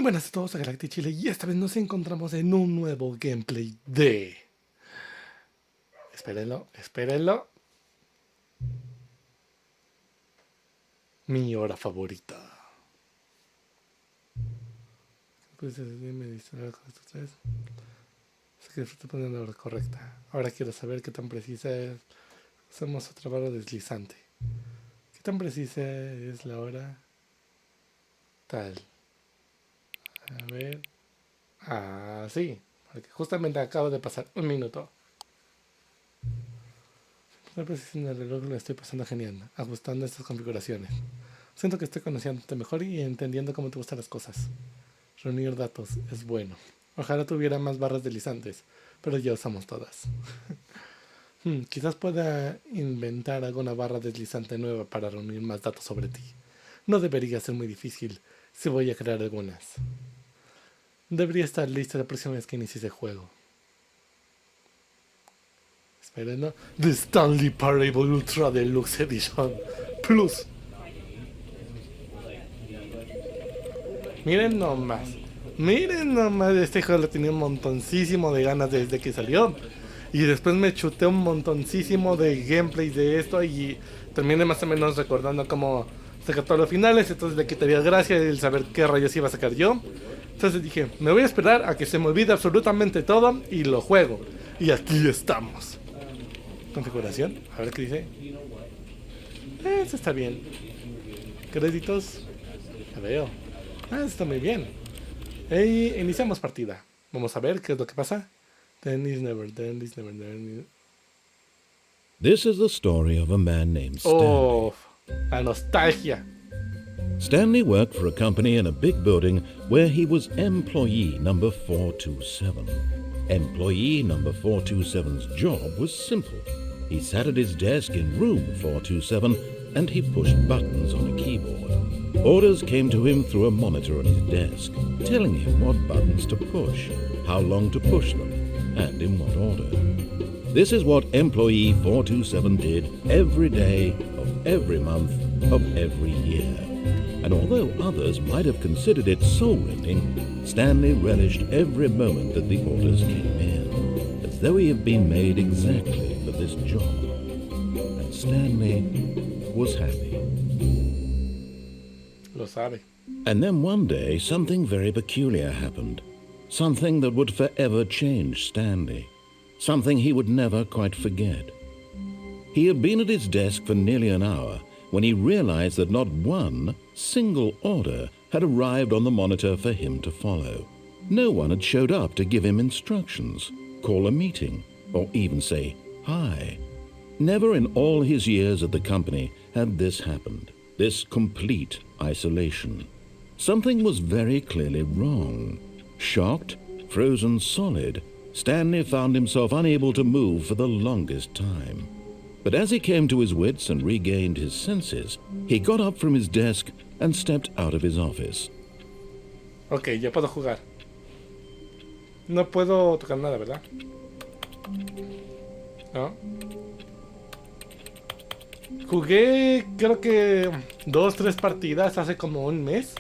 Muy buenas a todos, a Galactic Chile, y esta vez nos encontramos en un nuevo gameplay de... Espérenlo. Mi hora favorita. Pues me distraer con estos tres. Sé que estoy poniendo la hora correcta. Ahora quiero saber qué tan precisa es. Usamos otra barra deslizante. ¿Qué tan precisa es la hora? Tal. A ver. Ah, sí. Porque justamente acabo de pasar un minuto. La precisión del reloj lo estoy pasando genial, ajustando estas configuraciones. Siento que estoy conociéndote mejor y entendiendo cómo te gustan las cosas. Reunir datos es bueno. Ojalá tuviera más barras deslizantes, pero ya usamos todas. Quizás pueda inventar alguna barra deslizante nueva para reunir más datos sobre ti. No debería ser muy difícil si voy a crear algunas. Debería estar lista la próxima vez que inicies el juego. Esperen, ¿no? The Stanley Parable Ultra Deluxe Edition Plus. Miren nomás, este juego lo tenía un montoncísimo de ganas desde que salió. Y después me chuté un montoncísimo de gameplays de esto y terminé más o menos recordando cómo sacar todos los finales. Entonces le quitaría gracia el saber qué rayos iba a sacar yo. Entonces dije, me voy a esperar a que se me olvide absolutamente todo y lo juego. Y aquí estamos. Configuración, a ver qué dice. Eso está bien. Créditos, ya veo. Está muy bien. Iniciamos partida. Vamos a ver qué es lo que pasa. This is the story of a man named Stanley. Oh, la nostalgia. Stanley worked for a company in a big building where he was employee number 427. Employee number 427's job was simple. He sat at his desk in room 427 and he pushed buttons on a keyboard. Orders came to him through a monitor on his desk, telling him what buttons to push, how long to push them, and in what order. This is what employee 427 did every day of every month of every year. And although others might have considered it soul-rending, Stanley relished every moment that the orders came in, as though he had been made exactly for this job. And Stanley was happy. Lo sabe. And then one day, something very peculiar happened. Something that would forever change Stanley. Something he would never quite forget. He had been at his desk for nearly an hour when he realized that not one single order had arrived on the monitor for him to follow. No one had showed up to give him instructions, call a meeting, or even say hi. Never in all his years at the company had this happened. This complete isolation. Something was very clearly wrong. Shocked, frozen solid, Stanley found himself unable to move for the longest time. But as he came to his wits and regained his senses, he got up from his desk and stepped out of his office. Ok, ya puedo jugar. No puedo tocar nada, ¿verdad? No. Jugué, creo que 2-3 partidas hace como un mes.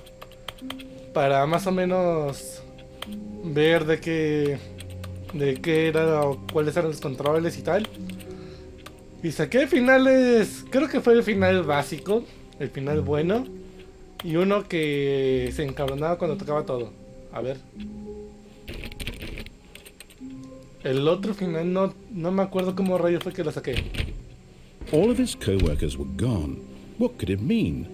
Para más o menos ver de qué era o cuáles eran los controles y tal. Y saqué finales, creo que fue el final básico, el final bueno. Y uno que se encabronaba cuando tocaba todo. A ver. El otro final no me acuerdo cómo rayos fue que lo saqué. All of his co-workers were gone. What could it mean?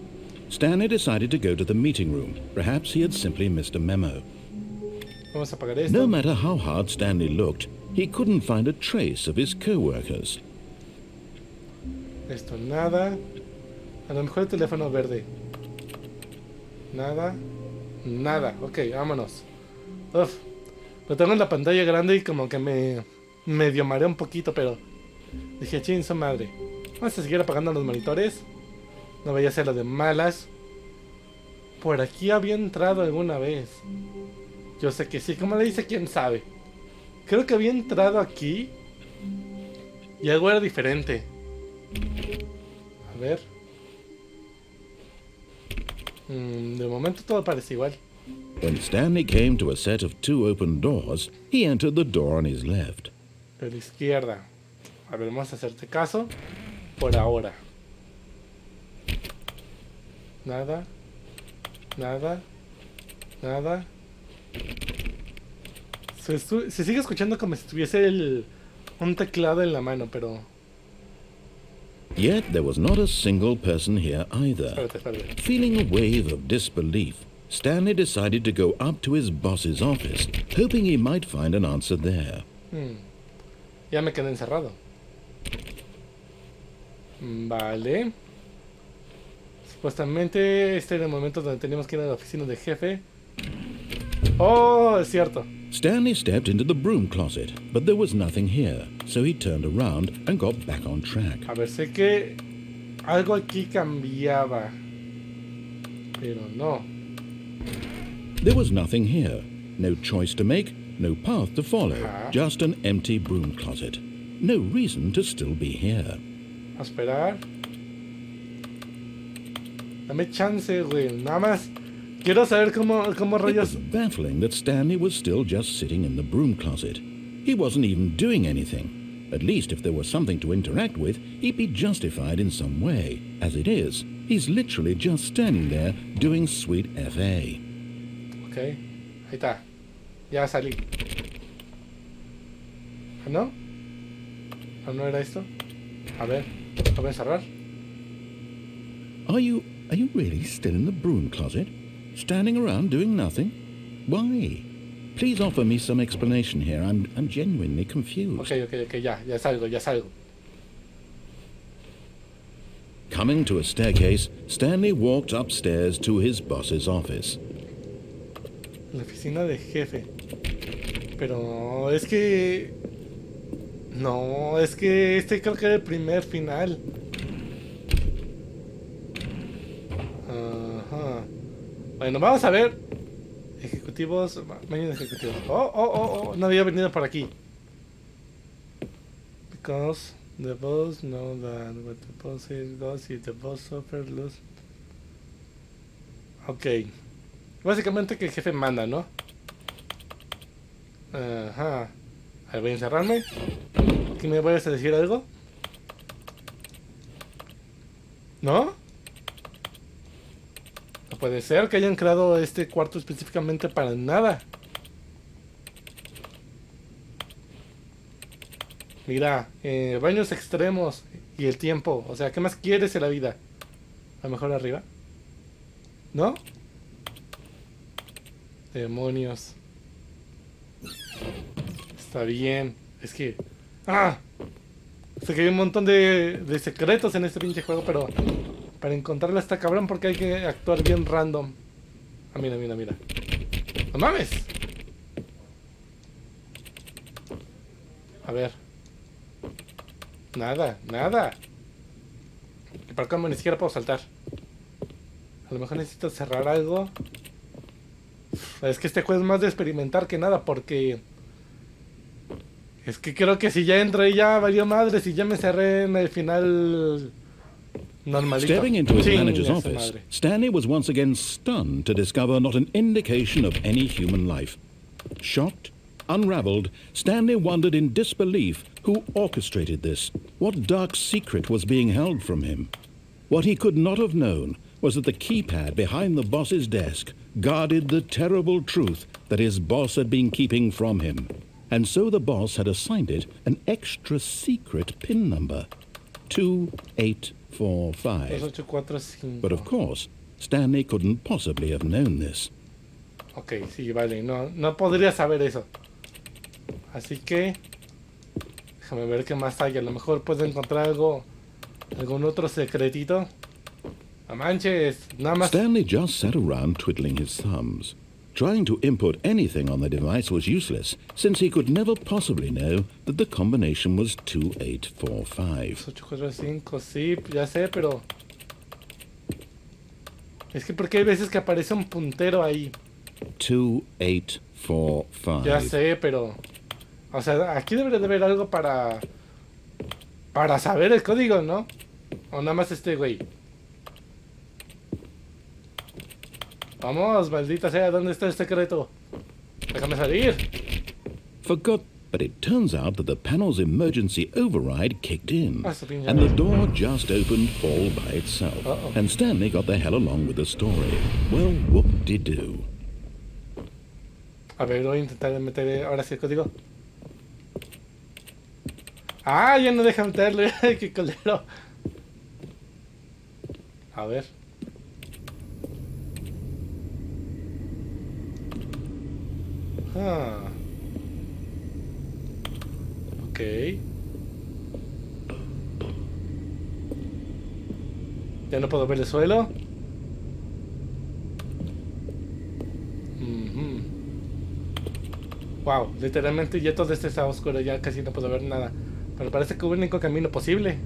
Stanley decided to go to the meeting room. Perhaps he had simply missed a memo. Vamos a apagar esto. No matter how hard Stanley looked, he couldn't find a trace of his co-workers. Esto nada. A lo mejor el teléfono verde. Nada. Ok, vámonos. Uf. Lo tengo en la pantalla grande y como que me medio mareo un poquito, pero dije, chin, su madre. Vamos a seguir apagando los monitores. No vaya a ser lo de malas. Por aquí había entrado alguna vez. Yo sé que sí, como le dice, quién sabe. Creo que había entrado aquí y algo era diferente. A ver. De momento todo parece igual. When Stanley came to a set of 2 open doors, he entered the door on his left. De la izquierda. A ver, vamos a hacerte caso. Por ahora. Nada. Nada. Nada. Se sigue escuchando como si tuviese un teclado en la mano, pero... Yet there was not a single person here either. Espérate. Feeling a wave of disbelief, Stanley decided to go up to his boss's office, hoping he might find an answer there. Ya me quedé encerrado. Vale. Supuestamente este era el momento donde teníamos que ir a la oficina del jefe. Oh, es cierto. Stanley stepped into the broom closet, but there was nothing here, so he turned around and got back on track. A ver, sé que algo aquí cambiaba, pero no. There was nothing here. No choice to make, no path to follow, just an empty broom closet. No reason to still be here. A esperar. Dame chance, güey. Nada más quiero saber cómo It was rayos... baffling that Stanley was still just sitting in the broom closet. He wasn't even doing anything. At least if there was something to interact with, he'd be justified in some way. As it is, he's literally just standing there doing sweet FA. Ok, ahí está. Ya salí. ¿Ah, no? ¿Ah, no era esto? A ver, voy a cerrar. Are you really still in the broom closet? Standing around doing nothing? Why? Please offer me some explanation here. I'm genuinely confused. Ok, ya salgo. Coming to a staircase, Stanley walked upstairs to his boss's office. La oficina de jefe. Pero es que... No, es que este creo que era el primer final. Ajá. Bueno, vamos a ver. Ejecutivos. Menú de ejecutivos. Oh, no había venido por aquí. Because the boss know that what the boss is goes if the boss suffers lose. Ok. Básicamente que el jefe manda, ¿no? Ajá. Ahí voy a encerrarme. ¿Aquí me vayas a decir algo? ¿No? No puede ser que hayan creado este cuarto específicamente para nada. Mira, baños extremos y el tiempo. O sea, ¿qué más quieres en la vida? A lo mejor arriba. ¿No? Demonios. Está bien. Es que... ¡Ah! Sé que hay un montón de secretos en este pinche juego, pero... Para encontrarla está cabrón porque hay que actuar bien random. Ah, mira. ¡No mames! A ver. Nada. Y para cómo ni siquiera puedo saltar. A lo mejor necesito cerrar algo. Es que este juego es más de experimentar que nada porque... Es que creo que si ya entré ya valió madre, si ya me cerré en el final normalito. Stepping into his manager's office, Stanley was once again stunned to discover not an indication of any human life. Shocked, unraveled, Stanley wondered in disbelief who orchestrated this, what dark secret was being held from him. What he could not have known was that the keypad behind the boss's desk guarded the terrible truth that his boss had been keeping from him. And so the boss had assigned it an extra secret PIN number, 2845. 2845. But of course, Stanley couldn't possibly have known this. Ok, sí, vale, no podría saber eso. Así que... Déjame ver qué más hay, a lo mejor puedo encontrar algún otro secretito. No manches, nada más... Stanley just sat around twiddling his thumbs. Trying to input anything on the device was useless, since he could never possibly know that the combination was 2845. 845, sí, ya sé, pero... Es que porque hay veces que aparece un puntero ahí. 2845. Ya sé, pero... O sea, aquí debería de haber algo para saber el código, ¿no? O nada más este güey. Vamos, maldita sea, ¿dónde está el secreto? Déjame salir. Forgot, but it turns out that the panel's emergency override kicked in, Ah, su pinche and the madre. door just opened all by itself. Uh-oh. And Stanley got the hell along with the story. Well, whoop-de-doo. A ver, voy a intentar meter ahora sí el código. Ah, ya no deja meterle. Qué colero. A ver. Ah. Ok. Ya no puedo ver el suelo. Wow, literalmente ya todo este está oscuro, ya casi no puedo ver nada. Pero parece que es el único camino posible.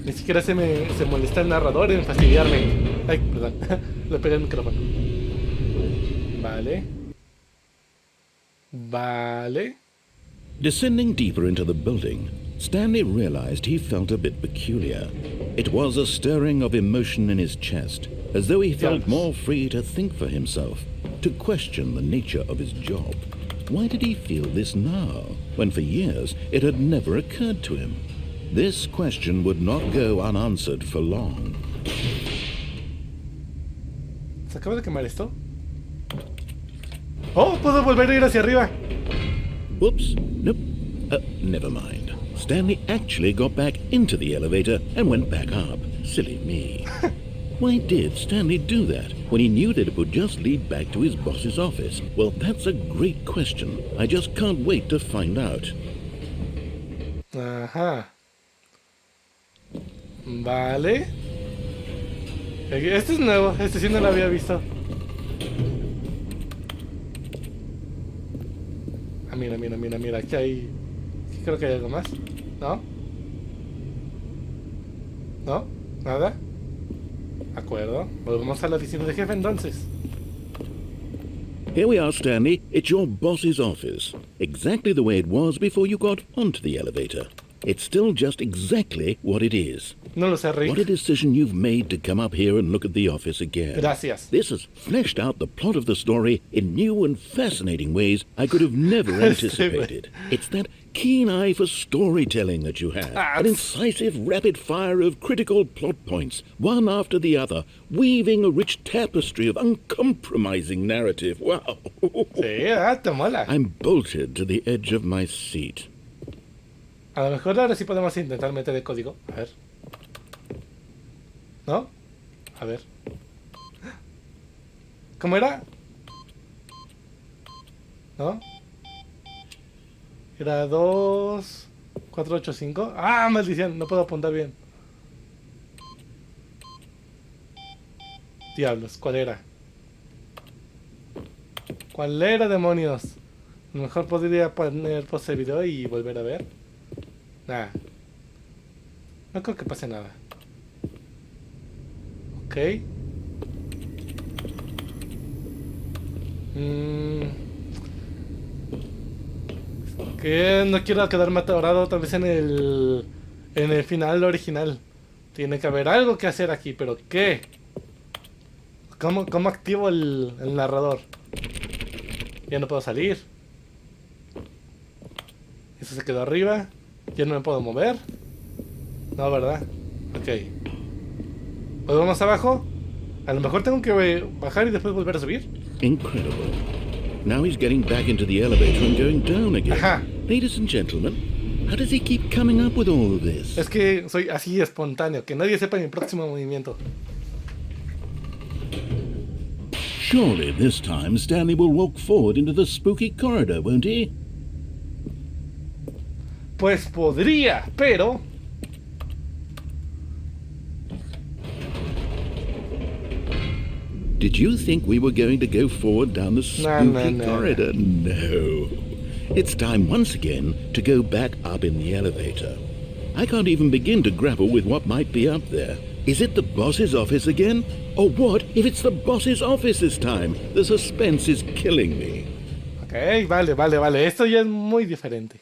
Ni siquiera se molesta el narrador en fastidiarme. Ay, perdón. Le pegué el micrófono. Vale. Vale. Descending deeper into the building, Stanley realized he felt a bit peculiar. It was a stirring of emotion in his chest, as though he felt more free to think for himself, to question the nature of his job. Why did he feel this now, when for years it had never occurred to him? This question would not go unanswered for long. ¿Se acaba de quemar esto? ¡Oh! ¡Puedo volver a ir hacia arriba! Whoops, nope, never mind. Stanley actually got back into the elevator and went back up. Silly me. Why did Stanley do that when he knew that it would just lead back to his boss's office? Well, that's a great question. I just can't wait to find out. Ajá. Vale. Este es nuevo, este sí no lo había visto. Ah, mira, aquí hay... Aquí creo que hay algo más. ¿No? ¿No? ¿Nada? De acuerdo. Volvemos a la oficina de jefe entonces. Here we are, Stanley. It's your boss's office. Exactly the way it was before you got onto the elevator. It's still just exactly what it is. No lo sé, Rick. What a decision you've made to come up here and look at the office again. Gracias. This has fleshed out the plot of the story in new and fascinating ways I could have never anticipated. It's that keen eye for storytelling that you have. An incisive rapid fire of critical plot points, one after the other, weaving a rich tapestry of uncompromising narrative. Wow. Sí, te mola. I'm bolted to the edge of my seat. A lo mejor ahora sí podemos intentar meter el código. A ver. ¿No? A ver. ¿Cómo era? ¿No? Era 2, 4, 8, 5. ¡Ah, maldición! No puedo apuntar bien. Diablos, ¿cuál era? ¿Cuál era, demonios? A lo mejor podría poner pause el video y volver a ver. Nada. No creo que pase nada. Ok. Que no quiero quedarme atorado otra vez en el final original. Tiene que haber algo que hacer aquí, pero ¿qué? ¿Cómo activo el narrador? Ya no puedo salir. Eso se quedó arriba. Ya no me puedo mover. No, ¿verdad? Ok. ¿Volvemos abajo? A lo mejor tengo que bajar y después volver a subir. Incredible. Now he's getting back into the elevator and going down again. Ajá. Ladies and gentlemen, how does he keep coming up with all of this? Es que soy así espontáneo, que nadie sepa mi próximo movimiento. Surely this time Stanley will walk forward into the spooky corridor, won't he? Pues podría, pero... Did you think we were going to go forward down the spooky corridor? No. It's time once again to go back up in the elevator. I can't even begin to grapple with what might be up there. Is it the boss's office again? Or what if it's the boss's office this time? The suspense is killing me. Ok, vale. Esto ya es muy diferente.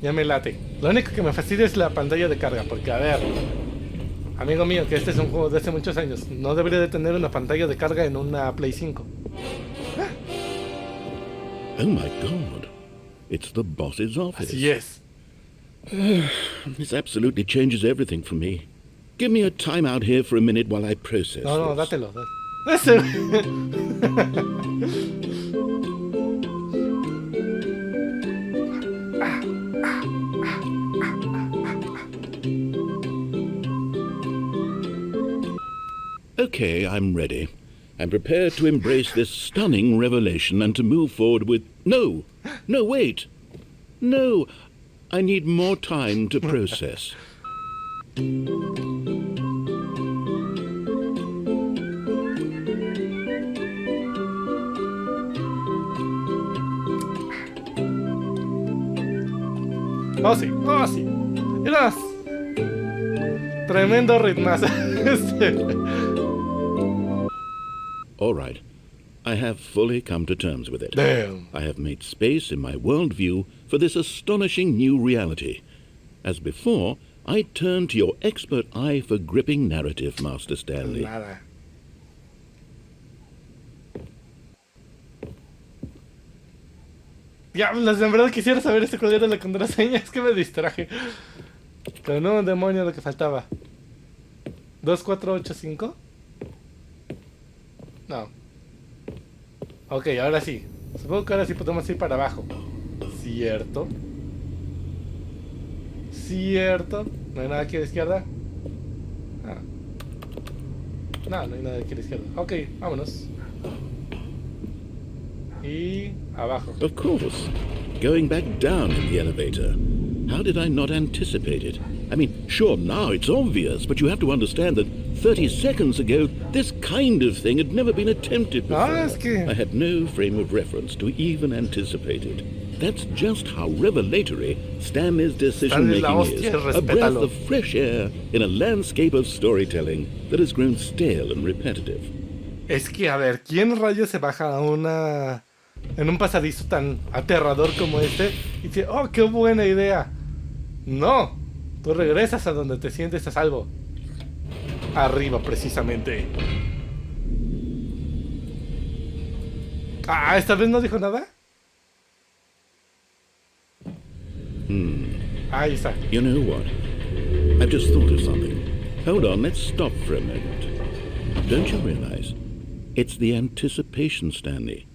Ya me late. Lo único que me fastidia es la pantalla de carga, porque a ver... Amigo mío, que este es un juego de hace muchos años. No debería de tener una pantalla de carga en una Play 5. Oh my God. It's the boss's office. Así es. This absolutely changes everything for me. Give me a time out here for a minute while I process No, this. dátelo. Ese. Okay, I'm ready. I'm prepared to embrace this stunning revelation and to move forward with... No! No, wait! No! I need more time to process. Oh sí, oh sí. Mirás. Tremendo ritmazo. All right. I have fully come to terms with it. Damn. I have made space in my worldview for this astonishing new reality. As before, I turn to your expert eye for gripping narrative, Master Stanley. Nada. Diablos, en verdad quisiera saber cuál era la contraseña. Es que me distraje. Pero no, demonio, lo que faltaba. 2485. No. Ok, ahora sí. Supongo que ahora sí podemos ir para abajo. Cierto. Cierto. ¿No hay nada aquí a la izquierda? Ah. No, no hay nada aquí a la izquierda. Ok, vámonos. Y abajo. Of course. Going back down in the elevator. How did I not anticipate it? I mean, sure, now it's obvious, but you have to understand that 30 seconds ago, this kind of thing had never been attempted before. Ah, es que... I had no frame of reference to even anticipate it. That's just how revelatory Stanley's decision-making is. A breath of fresh air in a landscape of storytelling that has grown stale and repetitive. Es que, a ver, ¿quién rayos se baja a una... en un pasadizo tan aterrador como este y dice, oh, qué buena idea? No, tú regresas a donde te sientes a salvo. Arriba, precisamente. Ah, ¿esta vez no dijo nada? Ahí está. You know what? I've just thought of something. Hold on, let's stop for a moment. Don't you realize? It's the anticipation, Stanley.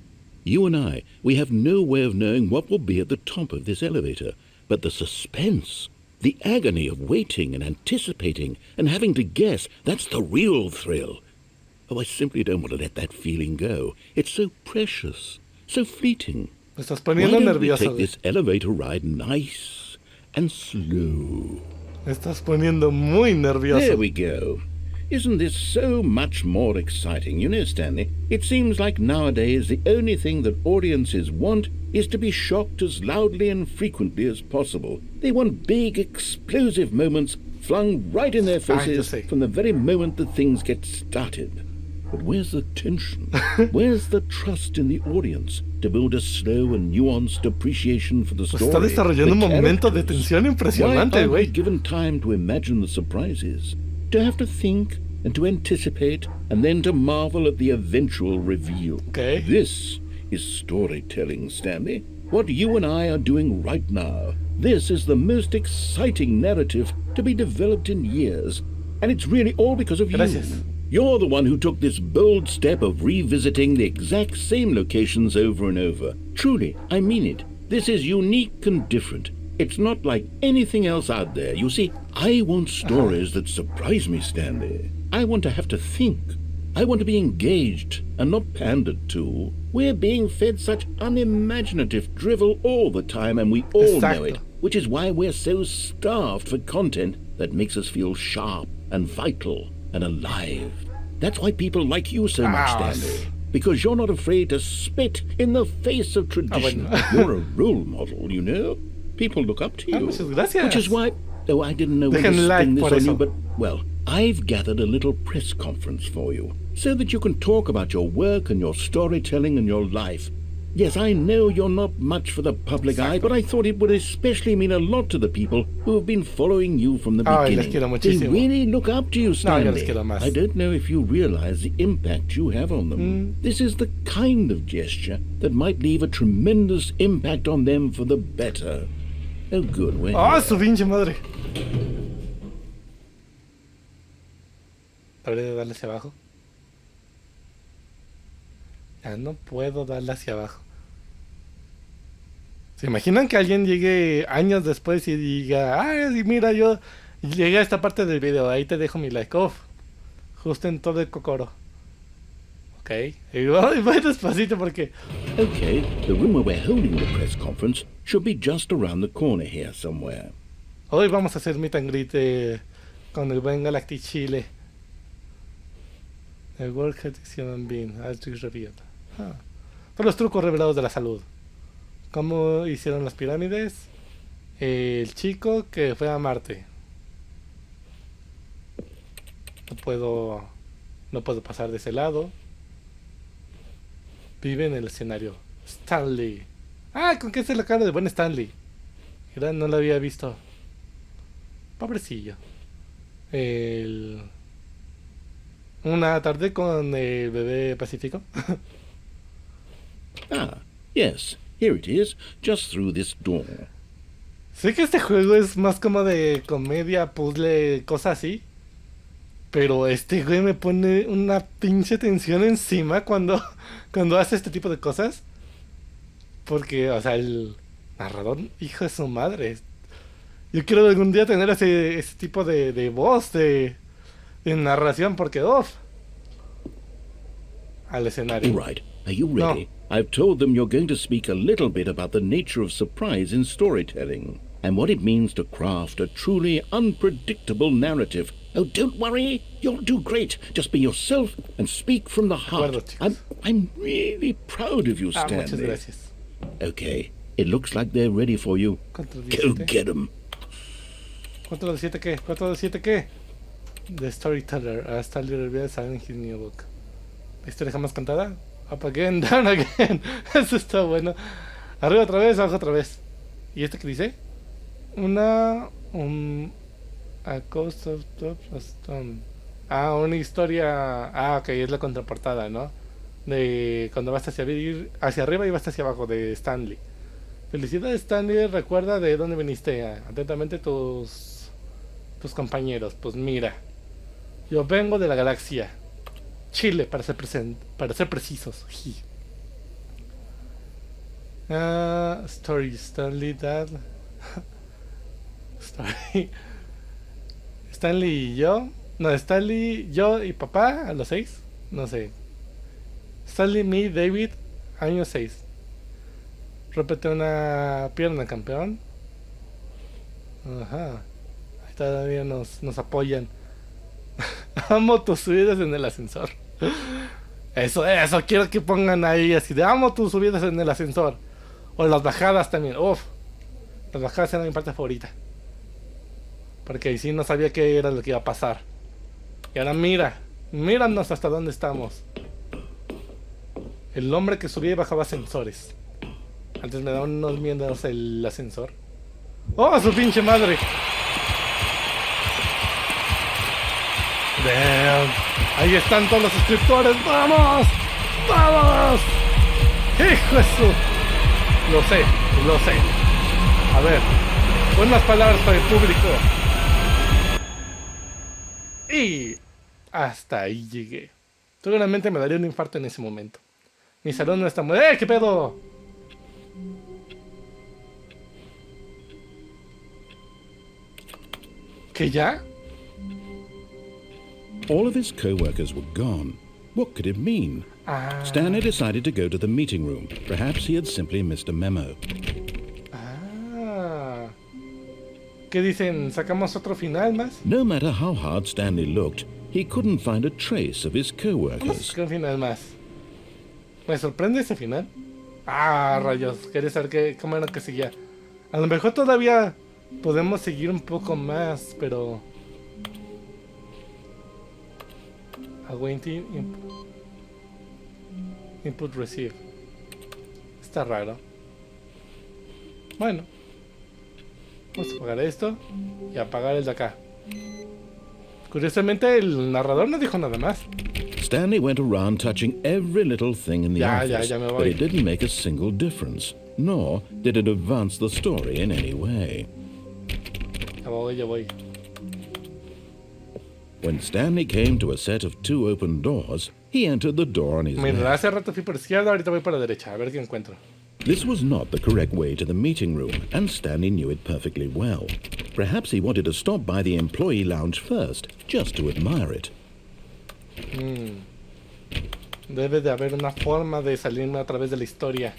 You and I, we have no way of knowing what will be at the top of this elevator. But the suspense, the agony of waiting and anticipating and having to guess, that's the real thrill. Oh, I simply don't want to let that feeling go. It's so precious, so fleeting. Me estás poniendo Why don't we nervioso. take this elevator ride nice and slow? Me estás poniendo muy nervioso. There we go. Isn't this so much more exciting? You know, Stanley, it seems like nowadays the only thing that audiences want is to be shocked as loudly and frequently as possible. They want big, explosive moments flung right in their faces from the very moment that things get started. But where's the tension? Where's the trust in the audience to build a slow and nuanced appreciation for the story? Está desarrollando un momento de tensión impresionante, Why aren't we güey. given time to imagine the surprises? To have to think and to anticipate and then to marvel at the eventual reveal. Okay. This is storytelling, Stanley. What you and I are doing right now. This is the most exciting narrative to be developed in years. And it's really all because of Gracias. you. You're the one who took this bold step of revisiting the exact same locations over and over. Truly, I mean it. This is unique and different. It's not like anything else out there. You see, I want stories that surprise me, Stanley. I want to have to think. I want to be engaged and not pandered to. We're being fed such unimaginative drivel all the time, and we all know it, which is why we're so starved for content that makes us feel sharp and vital and alive. That's why people like you so much, Stanley. Because you're not afraid to spit in the face of tradition. You're a role model, you know? People look up to you. Which is why... Oh, I didn't know when to spin this on you, but, well, I've gathered a little press conference for you, so that you can talk about your work and your storytelling and your life. Yes, I know you're not much for the public eye, but I thought it would especially mean a lot to the people who have been following you from the Ay, les beginning. quiero They muchísimo. really look up to you, No, Stanley. yo les quiero más. I don't know if you realize the impact you have on them. This is the kind of gesture that might leave a tremendous impact on them for the better. Oh, good. Well, ¡Ah, su pinche madre! ¿Habré de darle hacia abajo? Ya no puedo darle hacia abajo. ¿Se imaginan que alguien llegue años después y diga, ay, mira, yo llegué a esta parte del video, ahí te dejo mi like off, justo en todo el cocoro? Ok, y voy despacito porque... Okay, the room where we're holding the press conference should be just around the corner here somewhere. Hoy vamos a hacer meet and greet con el buen Galactic Chile. El World Health Human Being, Altrix Revealed. Todos los trucos revelados de la salud. Cómo hicieron las pirámides. El chico que fue a Marte. No puedo pasar de ese lado. Vive en el escenario. Stanley. Ah, ¿con qué es la cara de buen Stanley? Era, no lo había visto. Pobrecillo. Una tarde con el bebé Pacífico. Ah, yes. Here it is, just through this door. Sé que este juego es más como de comedia, puzzle, cosas así. Pero este güey me pone una pinche tensión encima cuando hace este tipo de cosas. Porque, o sea, el narrador, hijo de su madre. Yo quiero algún día tener ese tipo de voz, de narración, porque, al escenario. Right, are you ready? No. I've told them you're going to speak a little bit about the nature of surprise in storytelling and what it means to craft a truly unpredictable narrative. Oh, don't worry, you'll do great. Just be yourself and speak from the heart. I'm really proud of you, Stanley. Muchas gracias. Okay, it looks like they're ready for you. Go get them. ¿4 de 7 qué? ¿4 de 7 qué? The Storyteller, Stanley reveals in his new book. ¿La historia jamás cantada? Up again, down again. Eso está bueno. Arriba otra vez, abajo otra vez. ¿Y este qué dice? A Coast of Stone. Una historia. Ok, es la contraportada, ¿no? De cuando vas hacia arriba y vas hacia abajo, de Stanley. Felicidades, Stanley. Recuerda de dónde viniste. Atentamente tus compañeros. Pues mira, yo vengo de la galaxia Chile, para ser precisos. Story Stanley Dad. Story Stanley y yo. No, Stanley, yo y papá a los 6. No sé. Stanley, me, David, año 6. Repete una pierna, campeón. Ajá. Ahí todavía nos apoyan. Amo tus subidas en el ascensor. Eso, quiero que pongan ahí así de amo tus subidas en el ascensor. O las bajadas también. Las bajadas eran mi parte favorita. Porque ahí sí no sabía qué era lo que iba a pasar. Y ahora míranos hasta dónde estamos. El hombre que subía y bajaba ascensores. Antes me daban unos miedos el ascensor. ¡Oh, su pinche madre! Damn. Ahí están todos los suscriptores. ¡Vamos! ¡Vamos! ¡Hijo de su! Lo sé. A ver, unas palabras para el público. Y hasta ahí llegué. Seguramente me daría un infarto en ese momento. Mi salón no está muy... ¿Qué pedo? ¿Qué ya? All of his co-workers were gone. What could it mean? Stanley decided to go to the meeting room. Perhaps he had simply missed a memo. ¿Qué dicen? ¿Sacamos otro final más? No matter how hard Stanley looked, he couldn't find a trace of his Vamos a co-workers. sacar un final más. ¿Me sorprende ese final? Rayos. Quería saber cómo era que seguía. A lo mejor todavía podemos seguir un poco más, pero... Awaiting input receive. está raro. Bueno. Vamos a apagar esto y apagar el de acá. Curiosamente, el narrador no dijo nada más. Stanley went around touching every little thing in the office, ya me but voy. it didn't make a single difference, nor did it advance the story in any way. Ya voy. When Stanley came to a set of 2 open doors, he entered the door on his Mira, left. hace rato fui por izquierda, ahorita voy por la derecha, a ver qué encuentro. This was not the correct way to the meeting room, and Stanley knew it perfectly well. Perhaps he wanted to stop by the employee lounge first, just to admire it. Debe de haber una forma de salirme a través de la historia.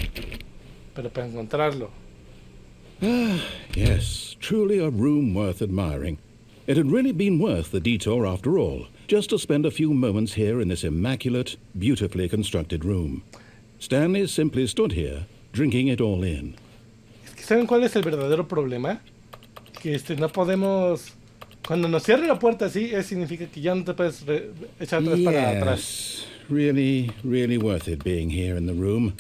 Pero para encontrarlo. Yes, truly a room worth admiring. It had really been worth the detour after all, just to spend a few moments here in this immaculate, beautifully constructed room. Stanley simply stood here, drinking it all in. Es que ¿saben cuál es el verdadero problema? Que no podemos... Cuando nos cierre la puerta así, significa que ya no te puedes echar atrás para atrás. Yes, really, really worth it being here in the room.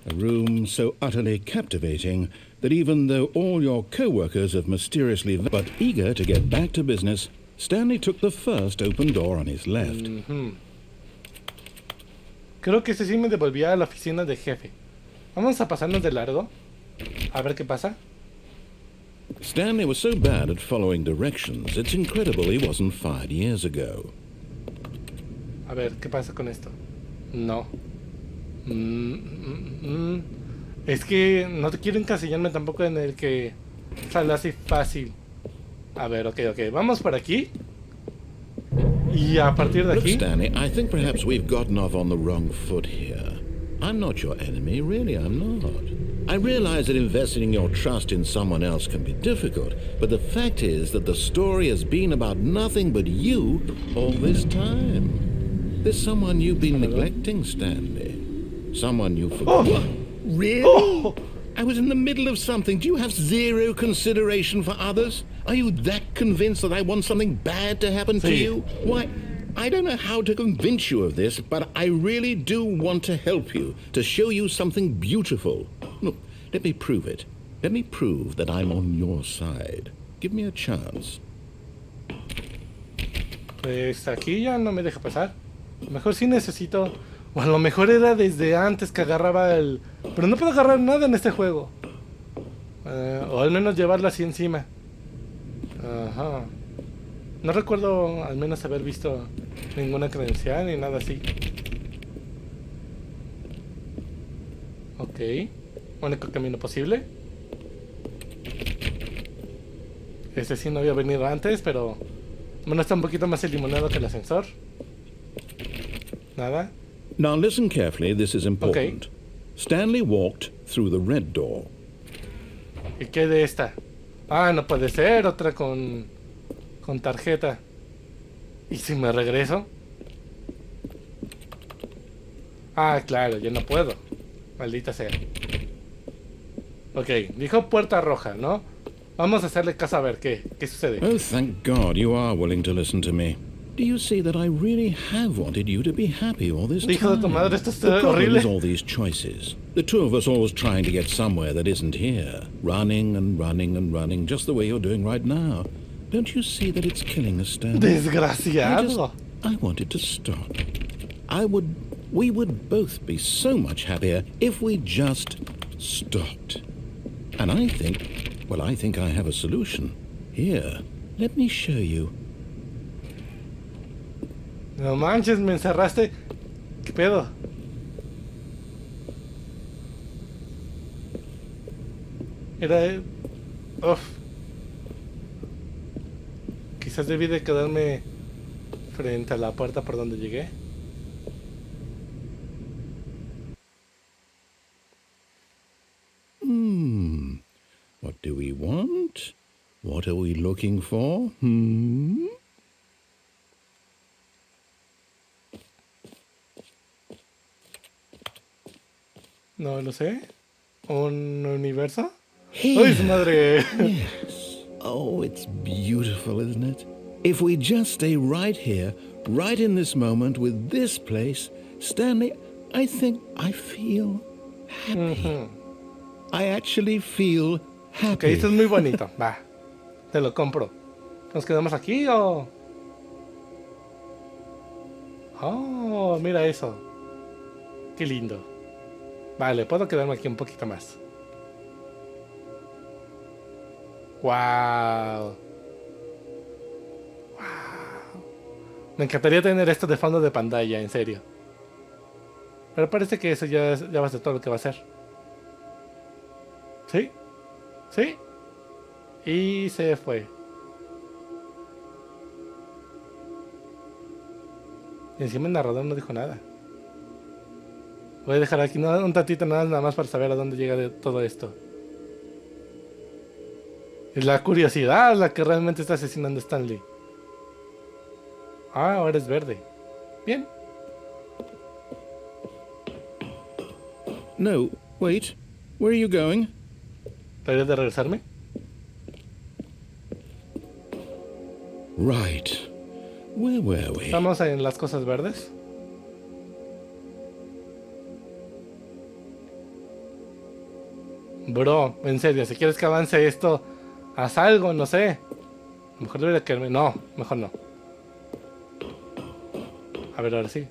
A room so utterly captivating that even though all your co-workers have mysteriously but eager to get back to business, Stanley took the first open door on his left. Creo que ese sí me devolvía a la oficina de jefe. Vamos a pasarnos de largo. A ver qué pasa. Stanley was so bad at following directions, it's incredible he wasn't fired years ago. A ver, ¿qué pasa con esto? No. Es que no te quiero encasillarme tampoco en el que sale así fácil. A ver, ok. Vamos por aquí. Y a partir de Look, aquí... Stanley, I think perhaps we've gotten off on the wrong foot here. I'm not your enemy, really, I'm not. I realize that investing your trust in someone else can be difficult, but the fact is that the story has been about nothing but you all this time. There's someone you've been neglecting, Stanley. Someone you forgot. Oh! Really? Oh! I was in the middle of something. Do you have zero consideration for others? Are you that convinced that I want something bad to happen to you? Why, I don't know how to convince you of this, but I really do want to help you, to show you something beautiful. Look, let me prove it. Let me prove that I'm on your side. Give me a chance. Pues aquí ya no me deja pasar. A lo mejor sí necesito... O a lo mejor era desde antes que agarraba el... Pero no puedo agarrar nada en este juego. O al menos llevarlo así encima. Ajá. No recuerdo al menos haber visto ninguna credencial ni nada así. Ok. Único camino posible. Este sí no había venido antes, pero... Bueno, está un poquito más eliminado que el ascensor. Nada. Now listen carefully, this is important. Okay. Stanley walked through the red door. ¿Y qué de esta? Ah, no puede ser, otra con tarjeta. ¿Y si me regreso? Ah, claro, ya no puedo. Maldita sea. Ok, dijo puerta roja, ¿no? Vamos a hacerle caso a ver qué sucede. Oh, thank God you are willing to listen to me. Do you see that I really have wanted you to be happy all this Hijo de tu time? madre, esto The está problem horrible. is all these choices. The two of us always trying to get somewhere that isn't here. Running and running and running, just the way you're doing right now. Don't you see that it's killing us, Stanley? Desgraciado. I wanted to stop. We would both be so much happier if we just stopped. And I think I have a solution. Here, let me show you. No manches, me encerraste. ¿Qué pedo? Era... Uf. Quizás debí de quedarme frente a la puerta por donde llegué. What do we want? What are we looking for? No lo sé. ¿Un universo? Here. ¡Ay, su madre! Yes. Oh, it's beautiful, isn't it? If we just stay right here, right in this moment with this place, Stanley, I feel Ujú. I actually feel Ok, happy. esto es muy bonito. Va, te lo compro. ¿Nos quedamos aquí o...? Oh, mira eso. Qué lindo. Vale, puedo quedarme aquí un poquito más. Wow. Me encantaría tener esto de fondo de pantalla, en serio. Pero parece que eso ya va a ser todo lo que va a ser. ¿Sí? ¿Sí? Y se fue. Y encima el narrador no dijo nada. Voy a dejar aquí un ratito nada más para saber a dónde llega de todo esto. Es la curiosidad la que realmente está asesinando a Stanley. Ah, ahora es verde. Bien. No, wait. Where are you going? ¿Debería de regresarme? Right. Where were we? Estamos en las cosas verdes. Bro, en serio, si quieres que avance esto, haz algo, no sé. A lo mejor debería quedarme. No, mejor no. A ver, ahora sí.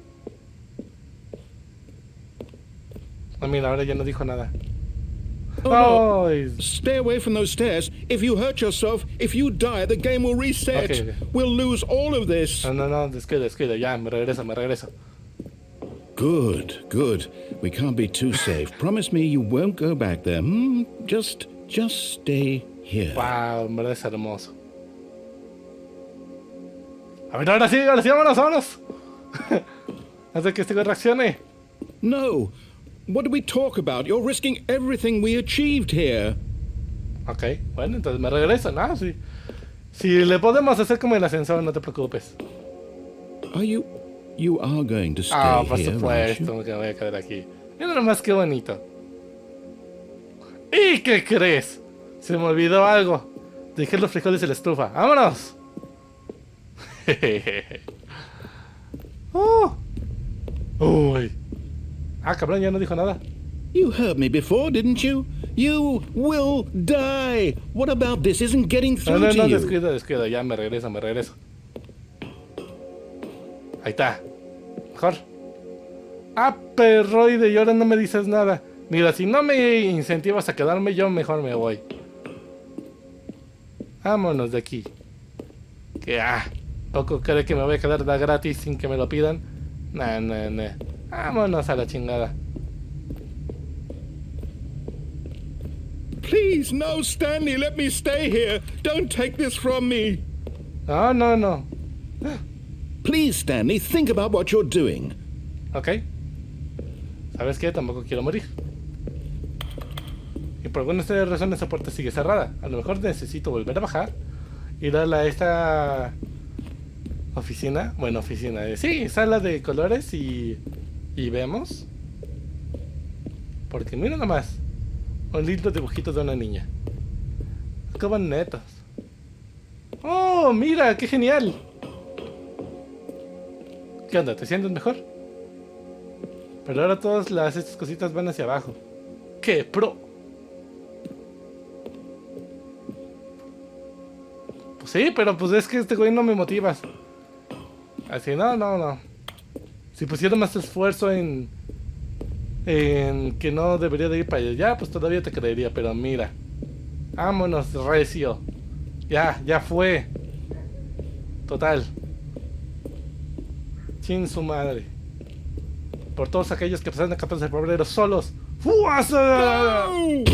No, mira, ahora ya no dijo nada. Oh, no. Ay. Stay away from those stairs. If you hurt yourself, if you die, the game will reset. Okay. We'll lose all of this. No, descuida, ya, me regreso. Good, good. We can't be too safe. Promise me you won't go back there. Just stay here. Wow, en verdad es hermoso. A ver, ahora sí, vámonos. Antes de que este güey reaccione. No. What do we talk about? You're risking everything we achieved here. Ok, bueno, entonces me regreso, ¿no? Sí. Si le podemos hacer como el ascensor, no te preocupes. You are going to stay Por here, aren't supuesto, you? que me voy a quedar aquí. Mira nomás qué bonito. ¿Y qué crees? Se me olvidó algo. Dejé los frijoles en la estufa. ¡Vámonos! Uy. Cabrón, ya no dijo nada. You heard me before, didn't you? You will die. What about this isn't getting through No, to you? descuida. Ya me regreso. Ahí está. Mejor. Perroide, y ahora no me dices nada. Mira, si no me incentivas a quedarme, yo mejor me voy. Vámonos de aquí. Que poco cree que me voy a quedar de gratis sin que me lo pidan. Nah. Vámonos a la chingada. Please, no, Stanley, let me stay here. Don't take this from me. No. Please, Stanley, think about what you're doing. Ok. ¿Sabes qué? Tampoco quiero morir. Y por alguna razón esa puerta sigue cerrada. A lo mejor necesito volver a bajar. Ir a esta oficina. Bueno, oficina. Sí, sala de colores y vemos. Porque mira nomás. Un lindo dibujito de una niña. Qué bonitos. ¡Oh, mira! ¡Qué genial! ¿Qué onda? ¿Te sientes mejor? Pero ahora todas estas cositas van hacia abajo. ¡Qué pro! Pues sí, pero pues es que este güey no me motivas. Así, no. Si pusiera más esfuerzo en que no debería de ir para allá, pues todavía te creería, pero mira. Vámonos, recio. Ya fue. Total. Chin su madre. Por todos aquellos que pasaron a 14 de febrero solos. ¡Fuasa! No!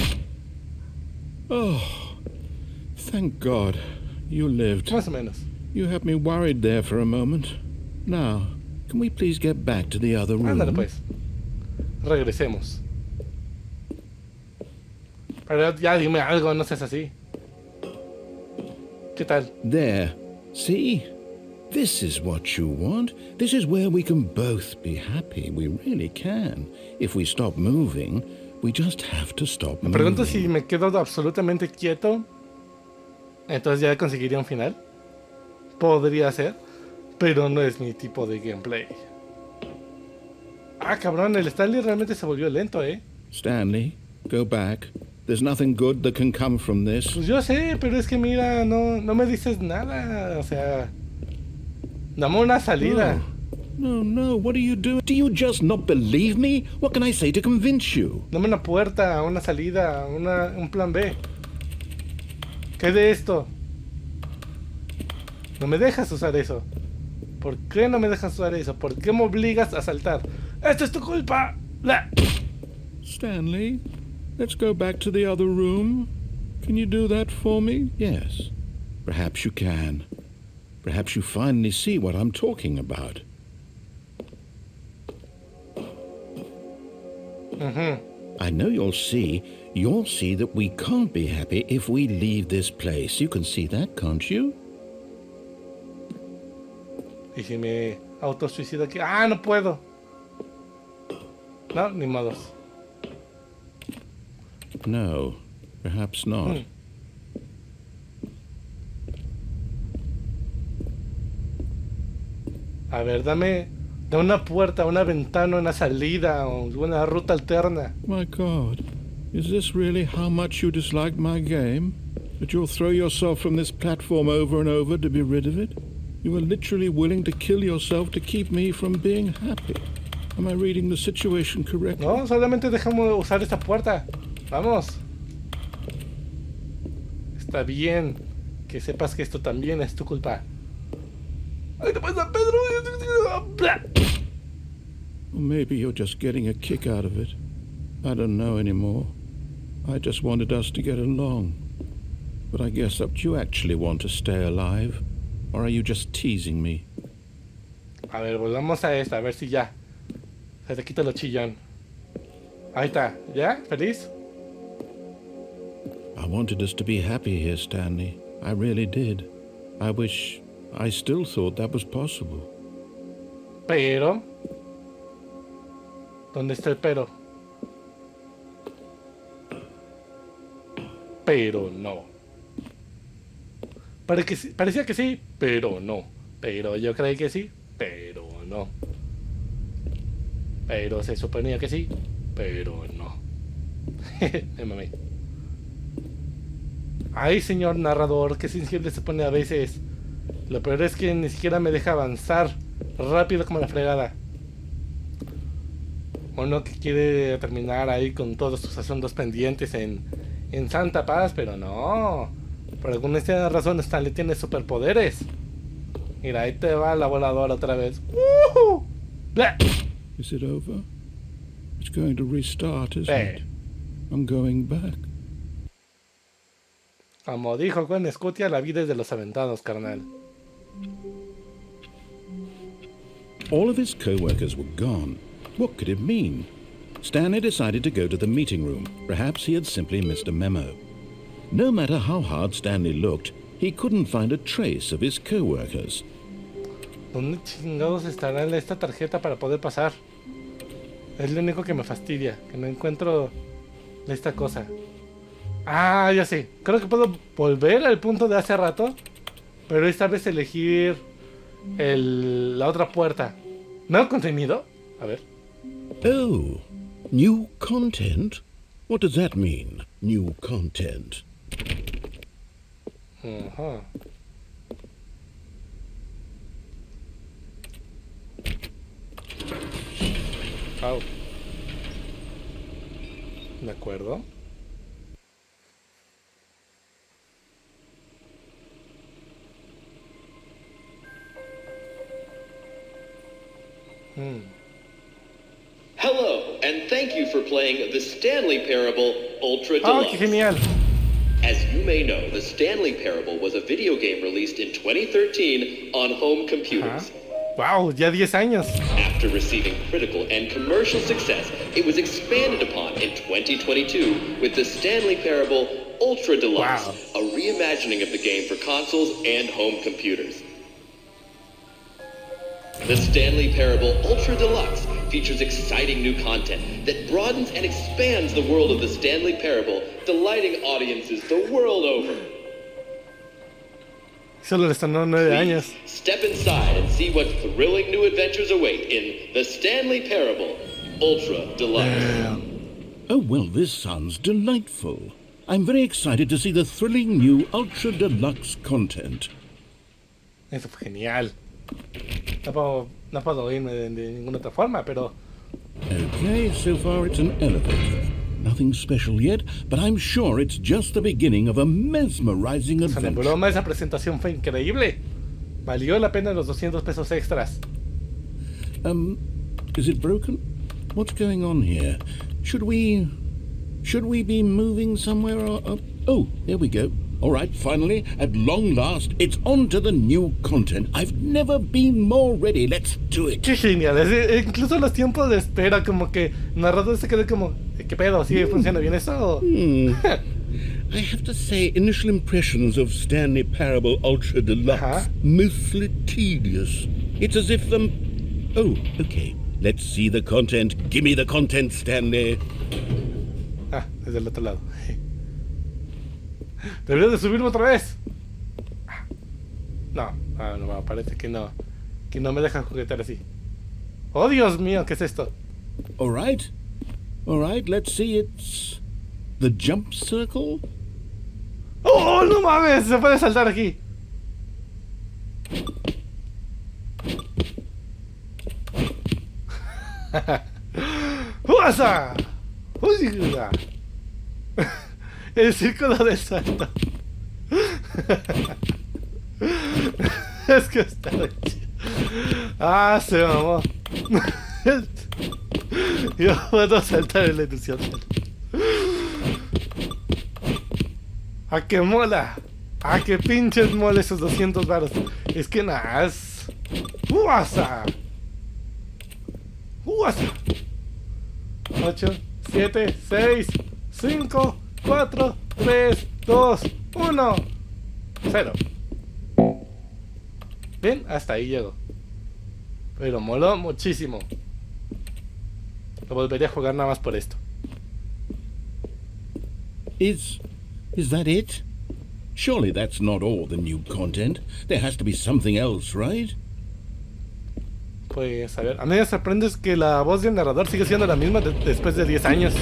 Oh, thank God you lived. Más o menos. You had me worried there for a moment. Now, can we please get back to the other room? Ándale pues. Regresemos. Pero ya dime algo, no seas así. ¿Qué tal? There. See? This is what you want. This is where we can both be happy. We really can. If we stop moving, we just have to stop Me pregunto moving. si me quedo absolutamente quieto. Entonces ya conseguiría un final. Podría ser. Pero no es mi tipo de gameplay. Cabrón, el Stanley realmente se volvió lento, Stanley, go back. There's nothing good that can come from this. Pues yo sé, pero es que mira, no me dices nada. O sea, dame una salida. No, what are you doing? Do you just not believe me? What can I say to convince you? Dame una puerta, una salida, un plan B. ¿Qué de esto? No me dejas usar eso. ¿Por qué no me dejas usar eso? ¿Por qué me obligas a saltar? ¡Esto es tu culpa! Stanley, let's go back to the other room. Can you do that for me? Yes, perhaps you can. Perhaps you finally see what I'm talking about. I know you'll see that we can't be happy if we leave this place. You can see that, can't you? ¿Y si me autosuicido aquí? ¡Ah, no puedo! No, ni modos. No, perhaps not. A ver, dame una puerta, una ventana, una salida o una ruta alterna. My God, is this really how much you dislike my game? That you'll throw yourself from this platform over and over to be rid of it? You were literally willing to kill yourself to keep me from being happy. Am I reading the situation correctly? No, solamente déjame usar esta puerta. Vamos. Está bien que sepas que esto también es tu culpa. ¡Ay, te pasa, Pedro! Or maybe you're just getting a kick out of it. I don't know anymore. I just wanted us to get along. But I guess that you actually want to stay alive. Or are you just teasing me? A ver, volvamos a esta, a ver si ya se te quita lo chillón. Ahí está, ¿ya? ¿Feliz? I wanted us to be happy here, Stanley. I really did. I still thought that was possible. Pero... ¿dónde está el pero? Pero no. Parecía que sí, pero no. Pero yo creí que sí, pero no. Pero se suponía que sí, pero no. Me mamé. Ay, señor narrador, qué sensible se pone a veces. Lo peor es que ni siquiera me deja avanzar rápido como la fregada. Uno que quiere terminar ahí con todos sus asuntos pendientes en santa paz, pero no. Por alguna extraña razón Stanley tiene superpoderes. Mira, ahí te va la voladora otra vez. ¡Woohoo! Is it over? It's going to restart, isn't it? I'm going back. Como dijo Gwen Scutia, la vida es de los aventados, carnal. All of his co-workers were gone. What could it mean? Stanley decided to go to the meeting room. Perhaps he had simply missed a memo. No matter how hard Stanley looked, he couldn't find a trace of his co-workers. ¿Dónde chingados estará esta tarjeta para poder pasar? Es lo único que me fastidia, que no encuentro esta cosa. Ah, ya sé. Creo que puedo volver al punto de hace rato, pero esta vez elegir la otra puerta. ¿Nuevo contenido? A ver. Oh, new content? What does that mean, new content? Ajá. Oh. De acuerdo. Hello, and thank you for playing the Stanley Parable Ultra Deluxe. ¡Qué genial! As you may know, the Stanley Parable was a video game released in 2013 on home computers. ¡Wow! Ya 10 años. After receiving critical and commercial success, it was expanded upon in 2022 with the Stanley Parable Ultra Deluxe, Wow. a reimagining of the game for consoles and home computers. The Stanley Parable Ultra Deluxe features exciting new content that broadens and expands the world of the Stanley Parable, delighting audiences the world over. Solo le están dando 9 años. Please step inside and see what thrilling new adventures await in the Stanley Parable Ultra Deluxe. Oh, well, this sounds delightful. I'm very excited to see the thrilling new ultra deluxe content. Eso fue genial. No puedo irme de ninguna otra forma, pero... Okay, so far it's an elevator. Nothing special yet, but I'm sure it's just the beginning of a mesmerizing O sea, la adventure. broma, esa presentación fue increíble. Valió la pena los 200 pesos extras. Is it broken? What's going on here? Should we be moving somewhere or... Oh, here we go. All right, finally, at long last, it's on to the new content. I've never been more ready. Let's do it. Qué genial. Incluso los tiempos de espera, como que el narrador se quedó como, ¿qué pedo? ¿Sí funciona bien eso? I have to say, initial impressions of Stanley Parable Ultra Deluxe, mostly tedious. It's as if Oh, okay. Let's see the content. Give me the content, Stanley. Ah, desde el otro lado. Debería de subirme otra vez. No, parece que no. Que no me dejan juguetear así. Oh, Dios mío, ¿qué es esto? All right, let's see. It's the jump circle. ¡Oh, no mames! Se puede saltar aquí. ¡Uasa! ¡Uy! El círculo del salto. Es que está chido. Ah, se mamó. Yo puedo saltar en la ilusión. ¡Ah, qué mola! ¡Ah, qué pinches mola esos 200 varos! Es que nada, es... ¡Uasa! ¡Uasa! 8, 7, 6, 5, 4, 3, 2, 1, 0. Bien, hasta ahí llego. Pero moló muchísimo. Lo volvería a jugar nada más por esto. Is that it? Surely that's not all the new content. There has to be something else, right? Pues, a ver, a mí me sorprende es que la voz del narrador sigue siendo la misma después de 10 años.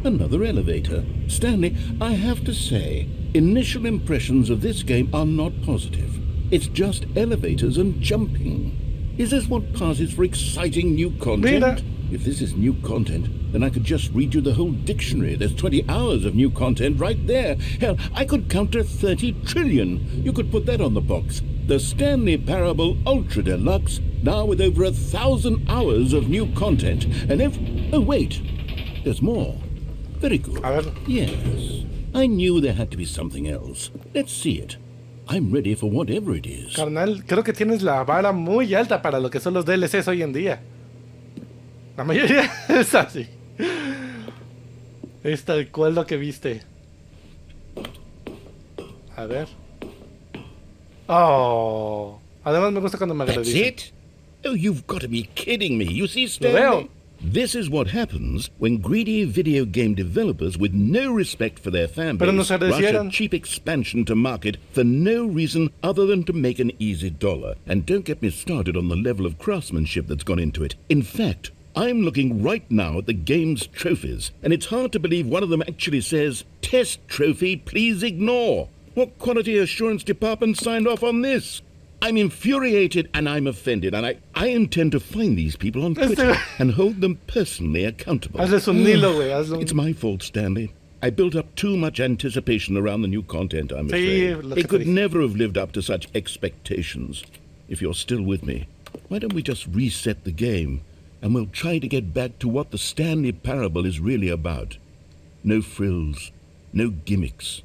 Another elevator. Stanley, I have to say, initial impressions of this game are not positive. It's just elevators and jumping. Is this what passes for exciting new content? Mira. If this is new content, then I could just read you the whole dictionary. There's 20 hours of new content right there. Hell, I could count to 30 trillion. You could put that on the box. The Stanley Parable Ultra Deluxe, now with over 1,000 hours of new content. And oh wait, there's more. Very good. A ver. Yes, I knew there had to be something else. Let's see it. I'm ready for whatever it is. Carnal, creo que tienes la vara muy alta para lo que son los DLCs hoy en día. La mayoría es así. Es tal cual lo que viste. A ver. Oh. Además me gusta cuando me That's agradecen. it? Oh, you've got to be kidding me. You see, Lo Stanley? veo. This is what happens when greedy video game developers with no respect for their fan Pero base nos rush a agradecieron. cheap expansion to market for no reason other than to make an easy dollar. And don't get me started on the level of craftsmanship that's gone into it. In fact, I'm looking right now at the game's trophies, and it's hard to believe one of them actually says, "Test trophy, please ignore." What quality assurance department signed off on this? I'm infuriated and I'm offended, and I intend to find these people on Twitter and hold them personally accountable. Hazles un hilo, güey. Hazle un... It's my fault, Stanley. I built up too much anticipation around the new content, I'm Sí, afraid. lo que It could te dije. never have lived up to such expectations. If you're still with me, why don't we just reset the game, and we'll try to get back to what the Stanley Parable is really about. No frills, no gimmicks.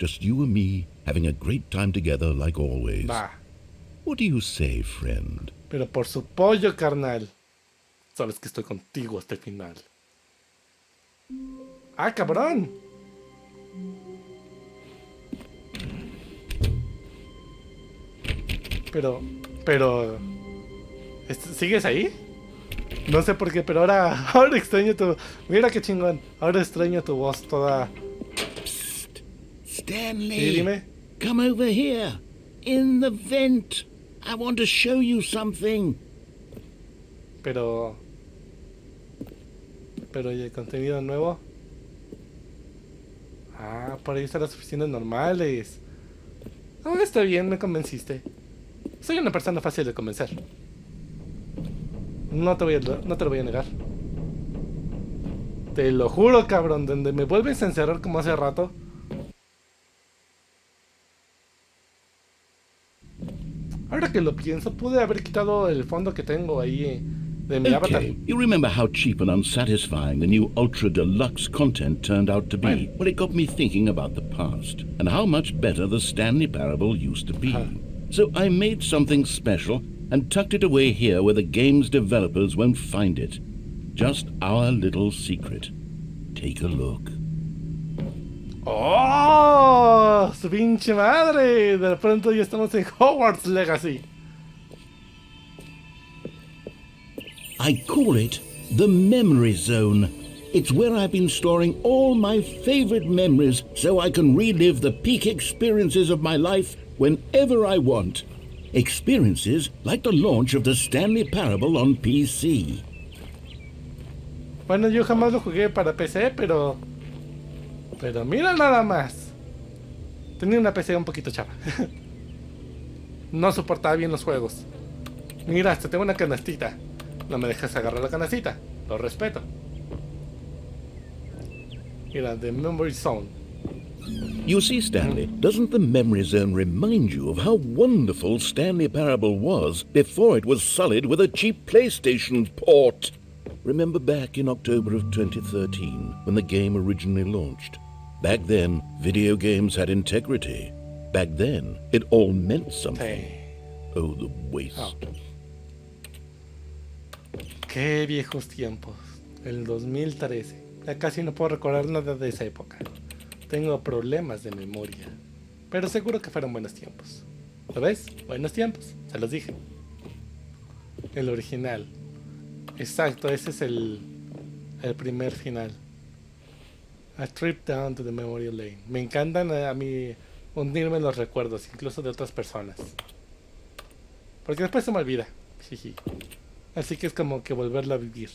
Just you and me having a great time together like always. Va. What do you say, friend? Pero por su pollo, carnal. Sabes que estoy contigo hasta el final. ¡Ah, cabrón! Pero... ¿Sigues ahí? No sé por qué, pero ahora extraño tu... Mira qué chingón. Ahora extraño tu voz toda... Psst, Stanley. Sí, dime. Come over here. In the vent. I want to show you something. Pero... ¿y el contenido nuevo? Ah, por ahí están las oficinas normales. Ah, está bien, me convenciste. Soy una persona fácil de convencer. No te lo voy a negar. Te lo juro, cabrón, donde me vuelves a encerrar como hace rato. Ahora que lo pienso, pude haber quitado el fondo que tengo ahí de mi avatar. Okay, you remember how cheap and unsatisfying the new Ultra Deluxe content turned out to be? Well, it got me thinking about the past and how much better the Stanley Parable used to be. So I made something special and tucked it away here where the game's developers won't find it. Just our little secret. Take a look. ¡Oh! ¡Su pinche madre! De pronto ya estamos en Hogwarts Legacy. I call it the Memory Zone. It's where I've been storing all my favorite memories so I can relive the peak experiences of my life whenever I want. Experiences like the launch of the Stanley Parable on PC. Bueno, yo jamás lo jugué para PC, pero mira nada más. Tenía una PC un poquito chava. No soportaba bien los juegos. Mira, hasta tengo una canastita. No me dejas agarrar la canastita. Lo respeto. Mira, The Memory Zone. You see, Stanley, doesn't the Memory Zone remind you of how wonderful Stanley Parable was before it was sullied with a cheap PlayStation port? Remember back in October of 2013, when the game originally launched? Back then, video games had integrity. Back then, it all meant something. Oh, the waste. Oh. Qué viejos tiempos. El 2013. Ya casi no puedo recordar nada de esa época. Tengo problemas de memoria. Pero seguro que fueron buenos tiempos. ¿Lo ves? Buenos tiempos. Se los dije. El original. Exacto, ese es el primer final. A trip down to the memory lane. Me encantan a mí hundirme en los recuerdos, incluso de otras personas. Porque después se me olvida. Jiji. Así que es como que volverlo a vivir.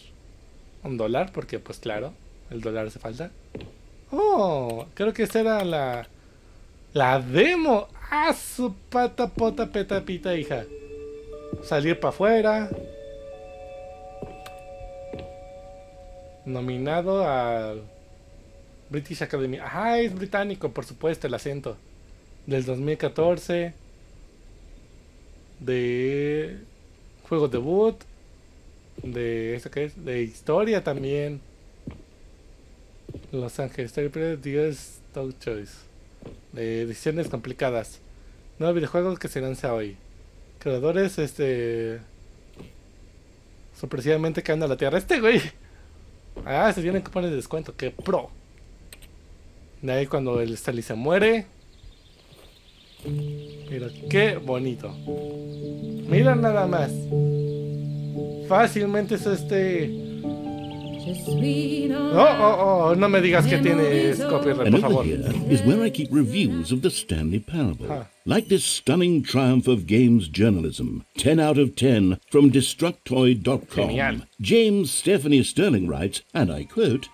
$1, porque pues claro, el dólar hace falta. Oh, creo que esa era la demo. Ah, su pata pota peta pita, hija. Salir para afuera. Nominado al British Academy. Ah, es británico, por supuesto, el acento. Del 2014. De juego debut. De ¿esto qué es? De historia también. Los Ángeles Dios Top Choice. De decisiones complicadas. Nuevo videojuego que se lanza hoy. Creadores, sorpresivamente cayendo a la tierra. Este güey. Ah, se vienen cupones de descuento. Que pro. De ahí cuando el Stanley se muere. Mira, qué bonito. Mira nada más. Fácilmente es no me digas que tienes copyright, And por favor. over here is where I keep reviews of the Stanley Parable. Like this stunning triumph of games journalism. 10 out of 10 from Destructoid.com. Genial. James Stephanie Sterling writes, and I quote,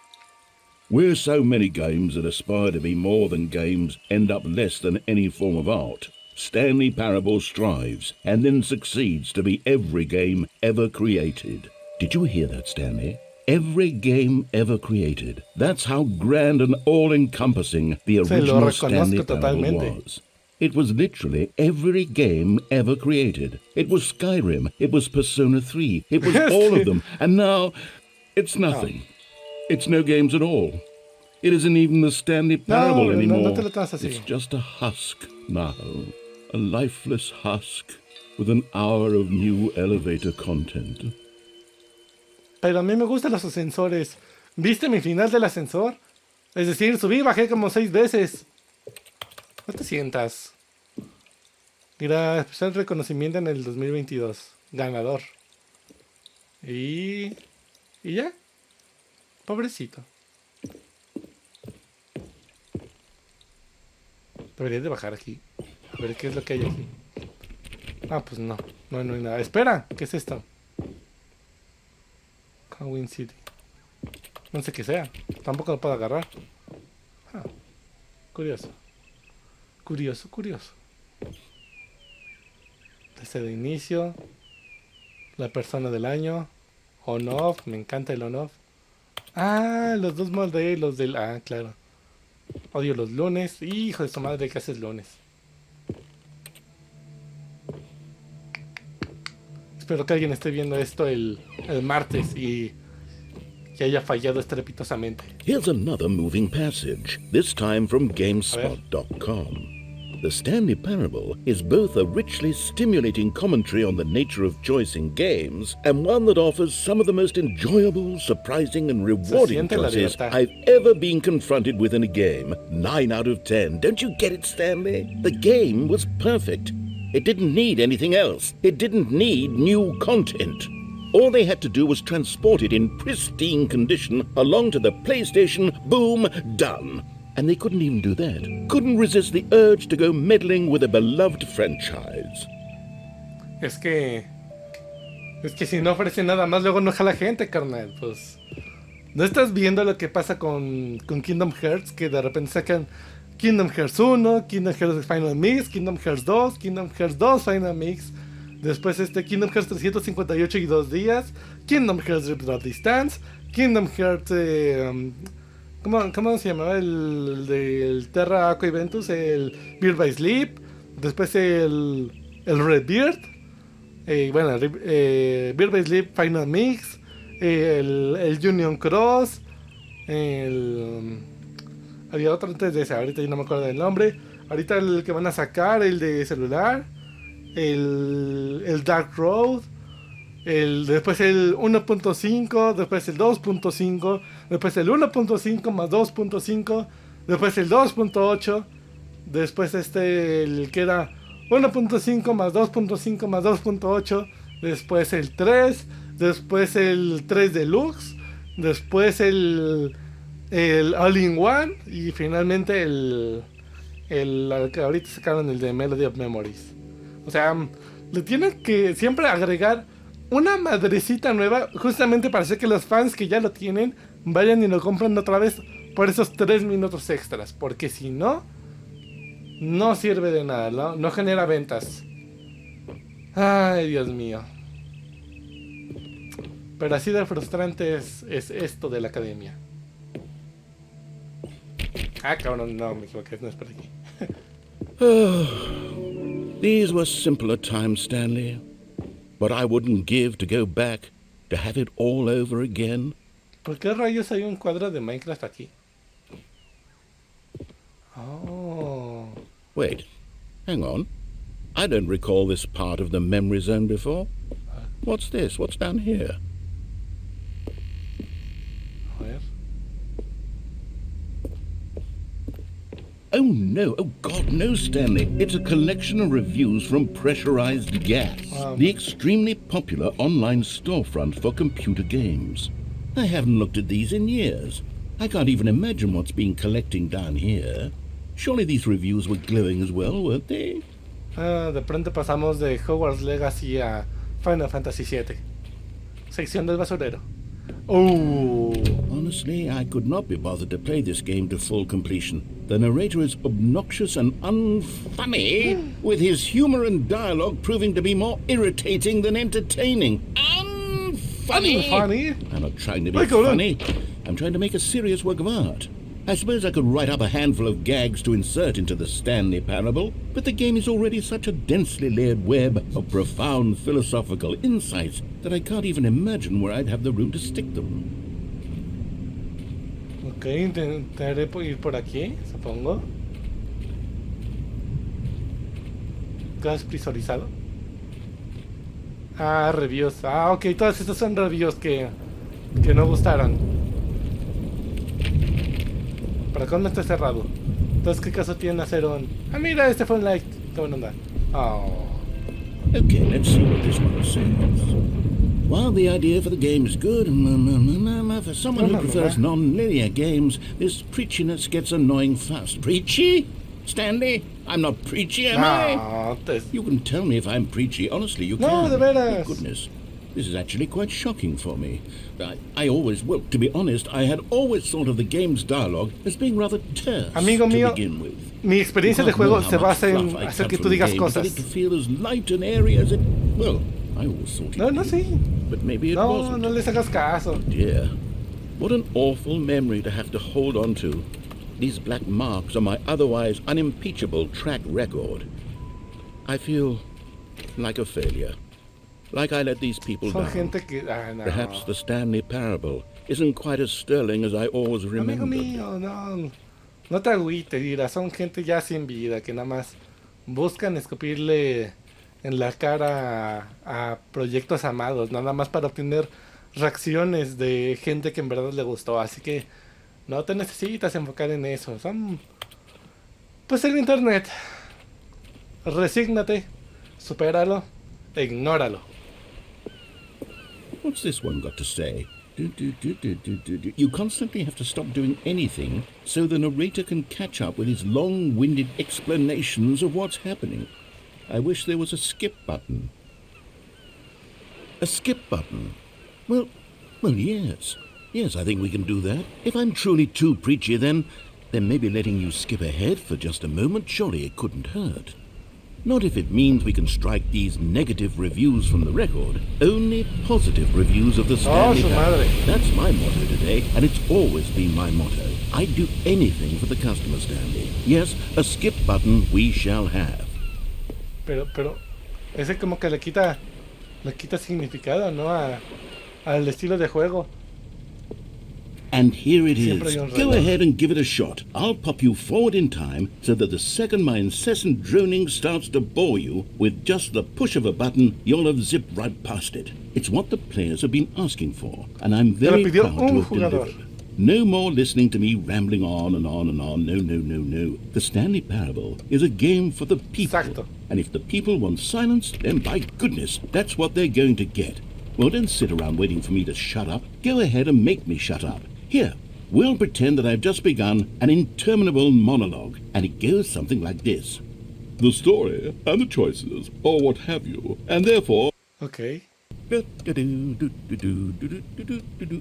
"Where so many games that aspire to be more than games end up less than any form of art, Stanley Parable strives and then succeeds to be every game ever created." Did you hear that, Stanley? Every game ever created. That's how grand and all-encompassing the original Stanley Parable was. It was literally every game ever created. It was Skyrim, it was Persona 3, it was all of them, and now it's nothing. It's no games at all. It isn't even the Stanley Parable anymore. It's just a husk now. A lifeless husk with an hour of new elevator content. Pero a mí me gustan los ascensores. ¿Viste mi final del ascensor? Es decir, subí y bajé como 6 veces. No te sientas. Mira, especial reconocimiento en el 2022. Ganador. Y ya. Pobrecito. Debería de bajar aquí. A ver qué es lo que hay aquí. Ah, pues no. No hay nada. Espera, ¿qué es esto? Win City. No sé qué sea. Tampoco lo puedo agarrar. Curioso. Curioso, curioso. Desde el inicio. La persona del año. On-off. Me encanta el on-off. Ah, los dos modelos del... Ah, claro. Odio los lunes. Hijo de su madre, ¿qué haces lunes? Espero que alguien esté viendo esto el martes y que haya fallado estrepitosamente. Here's another moving passage, this time from GameSpot.com. The Stanley Parable is both a richly stimulating commentary on the nature of choice in games and one that offers some of the most enjoyable, surprising, and rewarding choices I've ever been confronted with in a game. 9 out of 10. Don't you get it, Stanley? The game was perfect. It didn't need anything else. It didn't need new content. All they had to do was transport it in pristine condition along to the PlayStation. Boom, done. And they couldn't even do that. Couldn't resist the urge to go meddling with a beloved franchise. Es que si no ofrece nada más, luego enoja a la gente, carnal. Pues no estás viendo lo que pasa con Kingdom Hearts, que de repente sacan Kingdom Hearts 1, Kingdom Hearts Final Mix, Kingdom Hearts 2, Kingdom Hearts 2 Final Mix. Después Kingdom Hearts 358 y 2 días, Kingdom Hearts Return Distance, Kingdom Hearts... ¿Cómo se llamaba el Terra Aqua Ventus? El Beard by Sleep. Después el Rebirth. Beard by Sleep Final Mix. El Union Cross. Había otro antes de ese. Ahorita yo no me acuerdo del nombre. Ahorita el que van a sacar, el de celular. El Dark Road. Después el 1.5, después el 2.5, después el 1.5 más 2.5, después el 2.8, después el que era 1.5 más 2.5 más 2.8, después el 3, después el 3 Deluxe, después el All-in-One y finalmente el que ahorita sacaron, el de Melody of Memories. O sea, le tienen que siempre agregar una madrecita nueva, justamente para hacer que los fans que ya lo tienen vayan y lo compren otra vez por esos 3 minutos extras, porque si no, no sirve de nada, no genera ventas. Ay, Dios mío. Pero así de frustrante es esto de la academia. Ah, cabrón, no, me equivoqué, no es por aquí. These were simpler times, Stanley. But I wouldn't give to go back, to have it all over again. ¿Por qué rayos hay un cuadro de Minecraft aquí? Oh. Wait, hang on. I don't recall this part of the memory zone before. What's this? What's down here? A ver. Oh no, oh God, no, Stanley. It's a collection of reviews from Pressurized Gas, the extremely popular online storefront for computer games. I haven't looked at these in years. I can't even imagine what's been collecting down here. Surely these reviews were glowing as well, weren't they? De pronto pasamos de Hogwarts Legacy a Final Fantasy VII. Sección del basurero. Oh. Honestly, I could not be bothered to play this game to full completion. The narrator is obnoxious and unfunny, with his humor and dialogue proving to be more irritating than entertaining. Unfunny? I'm not trying to be funny. I'm trying to make a serious work of art. I suppose I could write up a handful of gags to insert into the Stanley Parable, but the game is already such a densely layered web of profound philosophical insights that I can't even imagine where I'd have the room to stick them. Ok, intentaré ir por aquí, supongo. ¿Gas presurizado? Ah, reviews. Ah, ok, todas estas son reviews que no gustaron. Para cuando está cerrado. Entonces, ¿qué caso tiene hacer un... Ah, mira, este fue un like. Qué buena onda. Oh. Okay, let's see what this one says. While the idea for the game is good, for someone who prefers non-linear games, this preachiness gets annoying fast. Preachy? Stanley? I'm not preachy, am I? You can tell me if I'm preachy. Honestly, you can. No, de veras. Oh, goodness. This is actually quite shocking for me. I always, well, to be honest, I had always thought of the game's dialogue as being rather terse Amigo to mío, begin with. mi experiencia de juego se basa en hacer que tú digas cosas. To feel as light and airy as it, well, I always thought it No, did, sí. but maybe it No, wasn't. no les hagas caso. Dear, what an awful memory to have to hold on to. These black marks on my otherwise unimpeachable track record. I feel like a failure. Like I let these people Son down. gente que... no. Perhaps the Stanley parable isn't quite as sterling as I always Amigo remembered. mío, no. No te agüites, dirá. Son gente ya sin vida que nada más buscan escupirle en la cara a proyectos amados, nada más para obtener reacciones de gente que en verdad le gustó. Así que no te necesitas enfocar en eso. Son... Pues el internet. Resígnate, supéralo, e ignóralo. What's this one got to say? You constantly have to stop doing anything so the narrator can catch up with his long-winded explanations of what's happening. I wish there was a skip button. A skip button? Well, yes. Yes, I think we can do that. If I'm truly too preachy, then maybe letting you skip ahead for just a moment, surely it couldn't hurt. Not if it means we can strike these negative reviews from the record. Only positive reviews of the Stanley parable. That's my motto today, and it's always been my motto. I'd do anything for the customer, Stanley. Yes, a skip button we shall have. Pero, ese como que le quita significado, ¿no? Al estilo de juego. And here it is. Go ahead and give it a shot. I'll pop you forward in time so that the second my incessant droning starts to bore you, with just the push of a button, you'll have zipped right past it. It's what the players have been asking for, and I'm very proud to have delivered. No more listening to me rambling on and on and on. No. The Stanley Parable is a game for the people. Exacto. And if the people want silence, then by goodness, that's what they're going to get. Well, don't sit around waiting for me to shut up. Go ahead and make me shut up. Here, we'll pretend that I've just begun an interminable monologue, and it goes something like this. The story and the choices, or what have you, and therefore... Okay.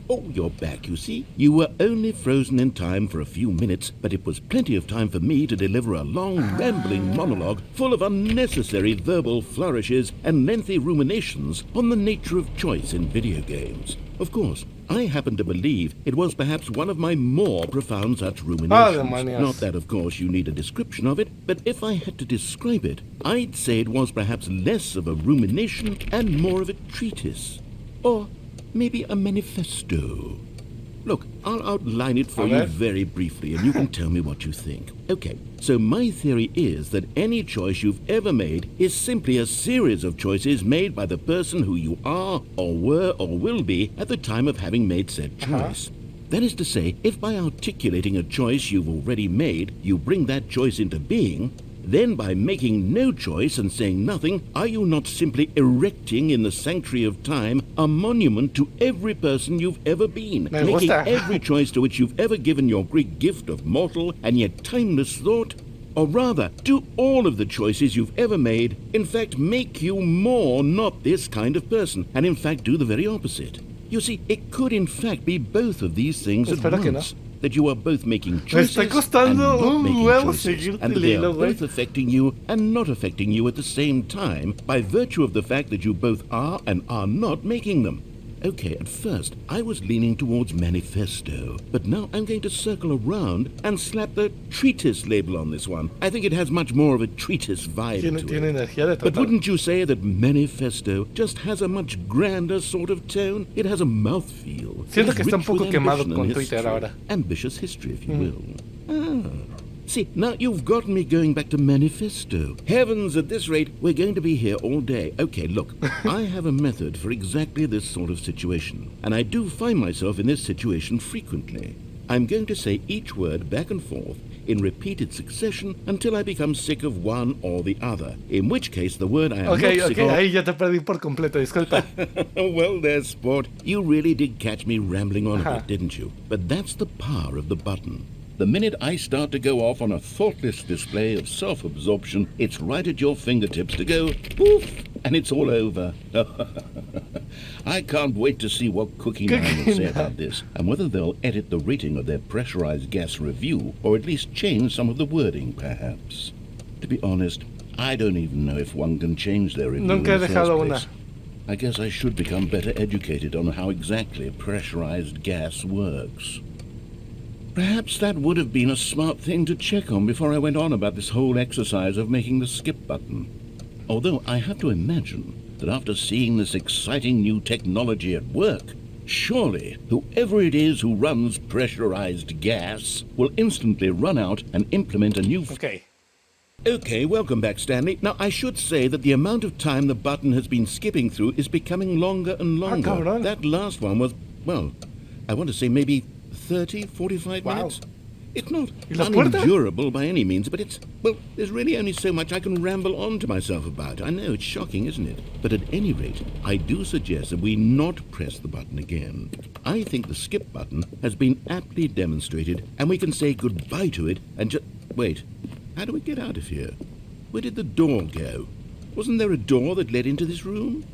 Oh, you're back, you see. You were only frozen in time for a few minutes, but it was plenty of time for me to deliver a long, rambling monologue full of unnecessary verbal flourishes and lengthy ruminations on the nature of choice in video games. Of course, I happen to believe it was perhaps one of my more profound such ruminations. Not that, of course, you need a description of it, but if I had to describe it, I'd say it was perhaps less of a rumination and more of a treatise. Or maybe a manifesto. Look, I'll outline it for you very briefly, and you can tell me what you think. Okay, so my theory is that any choice you've ever made is simply a series of choices made by the person who you are, or were, or will be at the time of having made said choice. That is to say, if by articulating a choice you've already made, you bring that choice into being, then by making no choice and saying nothing, are you not simply erecting in the sanctuary of time a monument to every person you've ever been, making every choice to which you've ever given your Greek gift of mortal and yet timeless thought? Or rather, do all of the choices you've ever made, in fact, make you more not this kind of person, and in fact do the very opposite? You see, it could in fact be both of these things at once. That you are both making choices and not making choices, and that they are both affecting you and not affecting you at the same time by virtue of the fact that you both are and are not making them. Okay, at first I was leaning towards manifesto, but now I'm going to circle around and slap the treatise label on this one. I think it has much more of a treatise vibe to it. But wouldn't you say that manifesto just has a much grander sort of tone? It has a mouthfeel. Siento que está un poco quemado con Twitter ahora. Ambitious history, if you will. See, now you've gotten me going back to manifesto. Heavens, at this rate, we're going to be here all day. Okay, look, I have a method for exactly this sort of situation, and I do find myself in this situation frequently. I'm going to say each word back and forth in repeated succession until I become sick of one or the other, in which case the word I am not sick of... ahí ya te perdí por completo, disculpa. Well, there, sport. You really did catch me rambling on a bit, didn't you? But that's the power of the button. The minute I start to go off on a thoughtless display of self-absorption, it's right at your fingertips to go poof, and it's all over. I can't wait to see what Cookie Nine will say about this, and whether they'll edit the rating of their pressurized gas review, or at least change some of the wording, perhaps. To be honest, I don't even know if one can change their review Nunca he in the first dejado place. una. I guess I should become better educated on how exactly pressurized gas works. Perhaps that would have been a smart thing to check on before I went on about this whole exercise of making the skip button. Although I have to imagine that after seeing this exciting new technology at work, surely whoever it is who runs pressurized gas will instantly run out and implement a new... Ok. Okay, welcome back, Stanley. Now, I should say that the amount of time the button has been skipping through is becoming longer and longer. cabrón. That last one was, well, I want to say maybe 30, 45 Wow. minutes. It's not ¿Y la puerta? unendurable by any means, but it's, well, there's really only so much I can ramble on to myself about. I know, it's shocking, isn't it? But at any rate, I do suggest that we not press the button again. I think the skip button has been aptly demonstrated, and we can say goodbye to it and just... Wait, how do we get out of here? Where did the door go? Wasn't there a door that led into this room?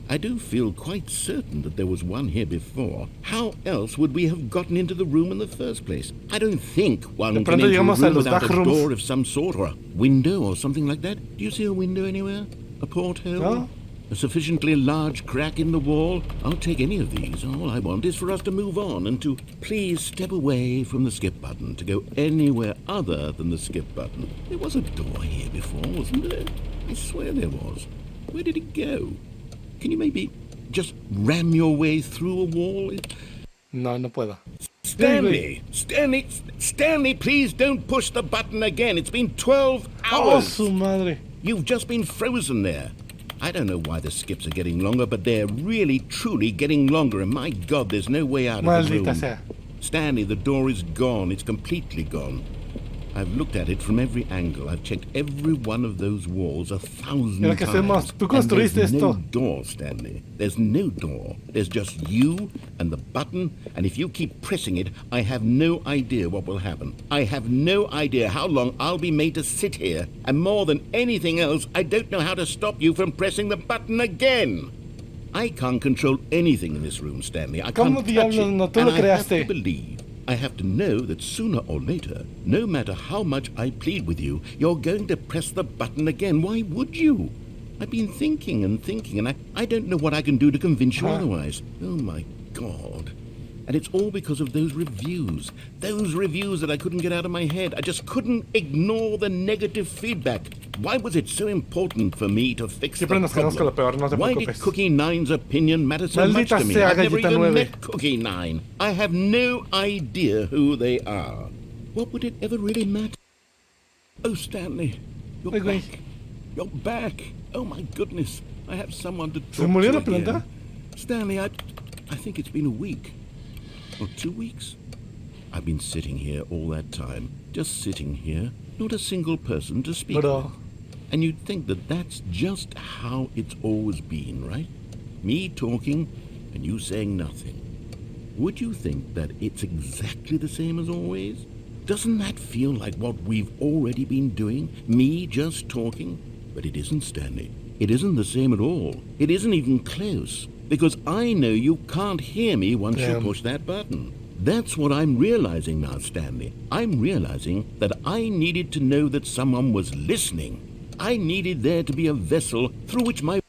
I do feel quite certain that there was one here before. How else would we have gotten into the room in the first place? I don't think one De can pronto enter a llegamos a room los without a backrooms. door of some sort, or a window or something like that. Do you see a window anywhere? A porthole? No. A sufficiently large crack in the wall? I'll take any of these. All I want is for us to move on and to please step away from the skip button, to go anywhere other than the skip button. There was a door here before, wasn't there? I swear there was. Where did it go? Can you maybe just ram your way through a wall? No, no puedo. Stanley! Stanley, please don't push the button again. It's been 12 Oh, hours. su madre. You've just been frozen there. I don't know why the skips are getting longer, but they're really, truly getting longer, and my God, there's no way out of the Maldita room. sea. Stanley, the door is gone. It's completely gone. I've looked at it from every angle. I've checked every one of those walls 1,000 Mira, ¿qué times. hacemos? Tú And construiste there's no esto. door, Stanley. There's no door. There's just you and the button, and if you keep pressing it, I have no idea what will happen. I have no idea how long I'll be made to sit here, and more than anything else, I don't know how to stop you from pressing the button again. I can't control anything in this room, Stanley. I ¿Cómo can't touch diablos it, no? Tú and lo I have creaste. to believe. I have to know that sooner or later, no matter how much I plead with you, you're going to press the button again. Why would you? I've been thinking, and I don't know what I can do to convince you otherwise. Oh, my God. And it's all because of those reviews that I couldn't get out of my head. I just couldn't ignore the negative feedback. Why was it so important for me to fix Siempre the nos quedamos con lo problem? peor, no te Why did preocupes. Cookie Nine's opinion matter so much Maldita to me? sea, I've never Galleta even 9. met Cookie Nine. I have no idea who they are. What would it ever really matter? Oh, Stanley, you're Ay, güey. back. You're back. Oh, my goodness. I have someone to talk ¿Se murió to la planta? again. Stanley, I think it's been a week. Or 2 weeks. I've been sitting here all that time. Just sitting here. Not a single person to speak Bro. with. And you'd think that that's just how it's always been, right? Me talking and you saying nothing. Would you think that it's exactly the same as always? Doesn't that feel like what we've already been doing? Me just talking? But it isn't, Stanley. It isn't the same at all. It isn't even close. Because I know you can't hear me once you Damn. push that button. That's what I'm realizing now, Stanley. I'm realizing that I needed to know that someone was listening. I needed there to be a vessel through which my...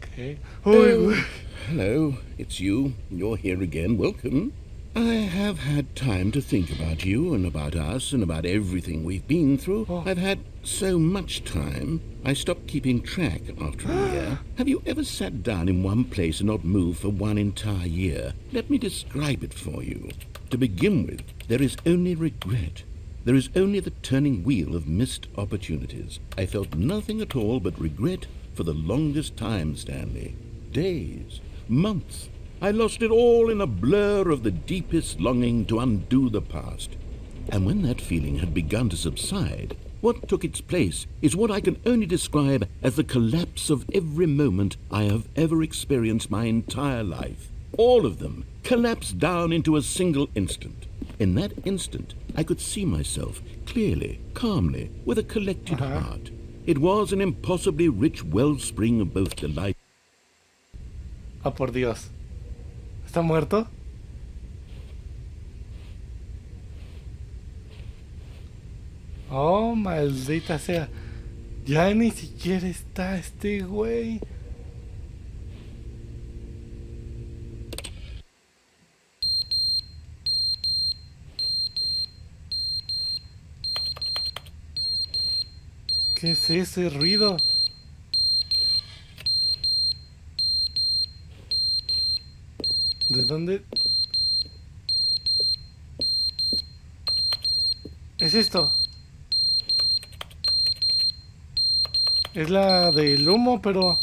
Okay. Oh, Uy, uy. hello, it's you. You're here again. Welcome. I have had time to think about you and about us and about everything we've been through. Oh. I've had so much time, I stopped keeping track after a year. Have you ever sat down in one place and not moved for one entire year? Let me describe it for you. To begin with, there is only regret. There is only the turning wheel of missed opportunities. I felt nothing at all but regret for the longest time, Stanley. Days, months. I lost it all in a blur of the deepest longing to undo the past. And when that feeling had begun to subside, what took its place is what I can only describe as the collapse of every moment I have ever experienced my entire life. All of them collapsed down into a single instant. In that instant, I could see myself clearly, calmly, with a collected heart. It was an impossibly rich wellspring of both delight. Ah, por Dios. ¿Está muerto? Oh, maldita sea. Ya ni siquiera está este güey. ¿Qué es ese ruido? ¿De dónde? ¿Es esto? Es la del humo, pero...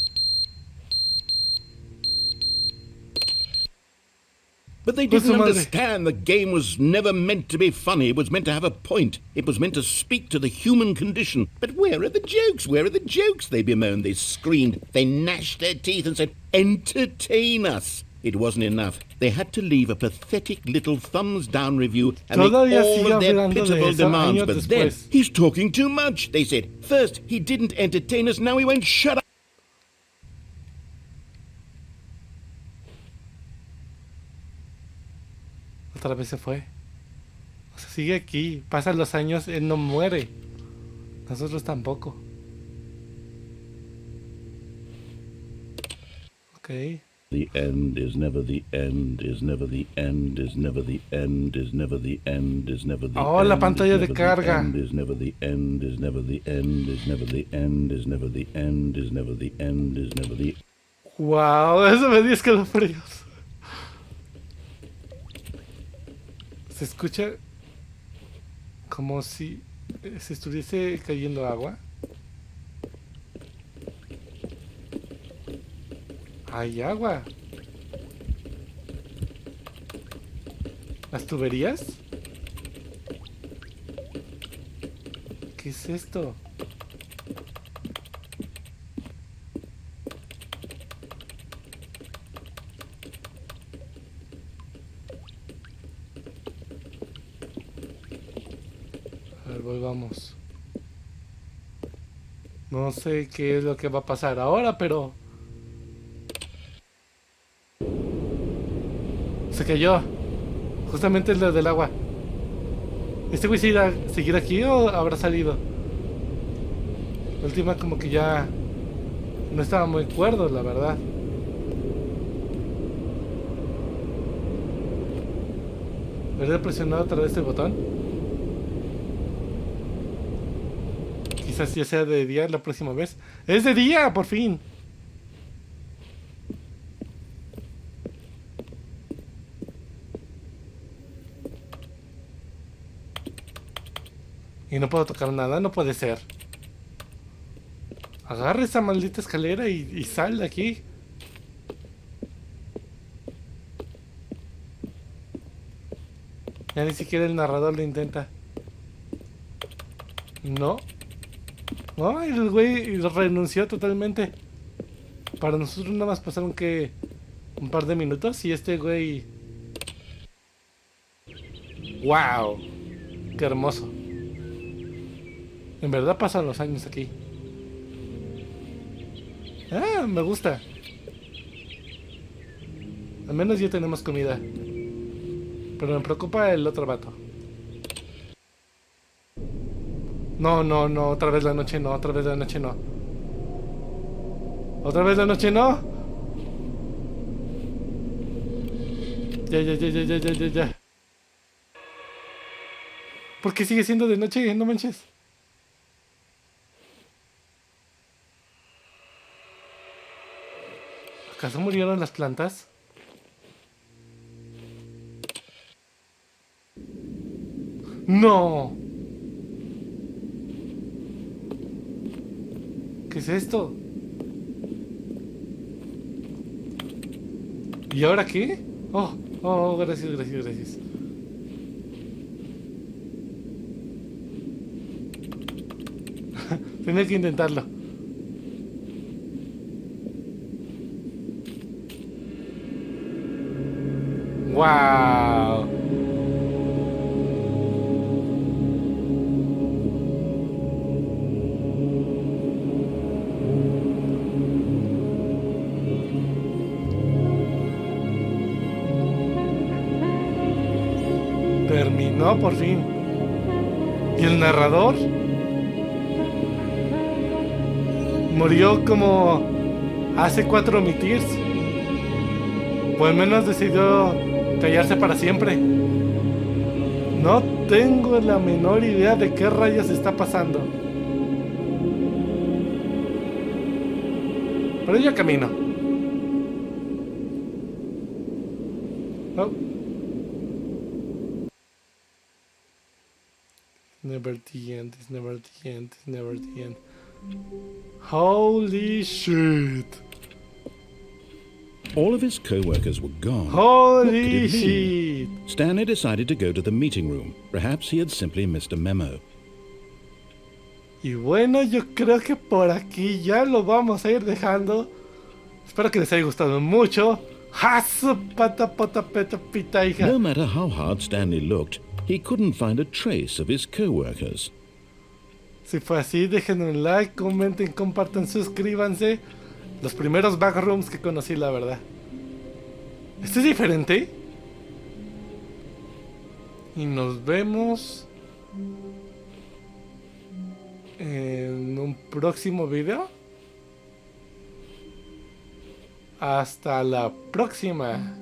But they Pues su didn't madre. understand the game was never meant to be funny. It was meant to have a point. It was meant to speak to the human condition. But where are the jokes? Where are the jokes? They bemoaned, they screamed, they gnashed their teeth and said, entertain us. It wasn't enough. They had to leave a pathetic little thumbs-down review and make Todavía all sigue of their hablando de pitiful eso demands. años But then, después. he's talking too much, they said. First, he didn't entertain us, now he won't shut up. Otra vez se fue. O sea, sigue aquí. Pasan los años, él no muere. Nosotros tampoco. Ok. The end is never the end, is never the end, is never the end, is never the end, is never the Oh, end. la pantalla de is never the carga. end, is never the end, is never the end, is never the end, is never the end, is never the end, is never the... Wow, eso me dio escalofríos. Se escucha como si se estuviese cayendo agua. Hay agua. ¿Las tuberías? ¿Qué es esto? A ver, volvamos. No sé qué es lo que va a pasar ahora, pero... Se cayó. Justamente es lo del agua. ¿Este güey seguir aquí o habrá salido? La última como que ya... No estaba muy cuerdo, la verdad. ¿Habré presionado otra vez el botón? Quizás ya sea de día la próxima vez. ¡Es de día! ¡Por fin! Y no puedo tocar nada, no puede ser. Agarra esa maldita escalera y sal de aquí. Ya ni siquiera el narrador lo intenta. No. No, el güey renunció totalmente. Para nosotros nada más pasaron que un par de minutos y este güey... ¡Wow! ¡Qué hermoso! En verdad pasan los años aquí. Ah, me gusta. Al menos ya tenemos comida. Pero me preocupa el otro vato. No, no, no, otra vez la noche no, otra vez la noche no. Otra vez la noche no. Ya. ¿Por qué sigue siendo de noche? No manches. ¿Acaso murieron las plantas? ¡No! ¿Qué es esto? ¿Y ahora qué? Oh, gracias. Tenía que intentarlo. ¡Wow! No, por fin. ¿Y el narrador? Murió como hace 4 omitirs. O al menos decidió callarse para siempre. No tengo la menor idea de qué rayos está pasando. Pero yo camino. Oh. Never the end, it's never the end, it's never the end. Holy shit. All of his co-workers were gone. Holy What could it shit. mean? Stanley decided to go to the meeting room. Perhaps he had simply missed a memo. Y bueno, yo creo que por aquí ya lo vamos a ir dejando. Espero que les haya gustado mucho. ¡Jasu pata pata peta pita hija! No matter how hard Stanley looked, he couldn't find a trace of his co-workers. Si fue así, dejen un like, comenten, compartan, suscríbanse. Los primeros backrooms que conocí, la verdad. ¿Este es diferente? Y nos vemos en un próximo video. Hasta la próxima.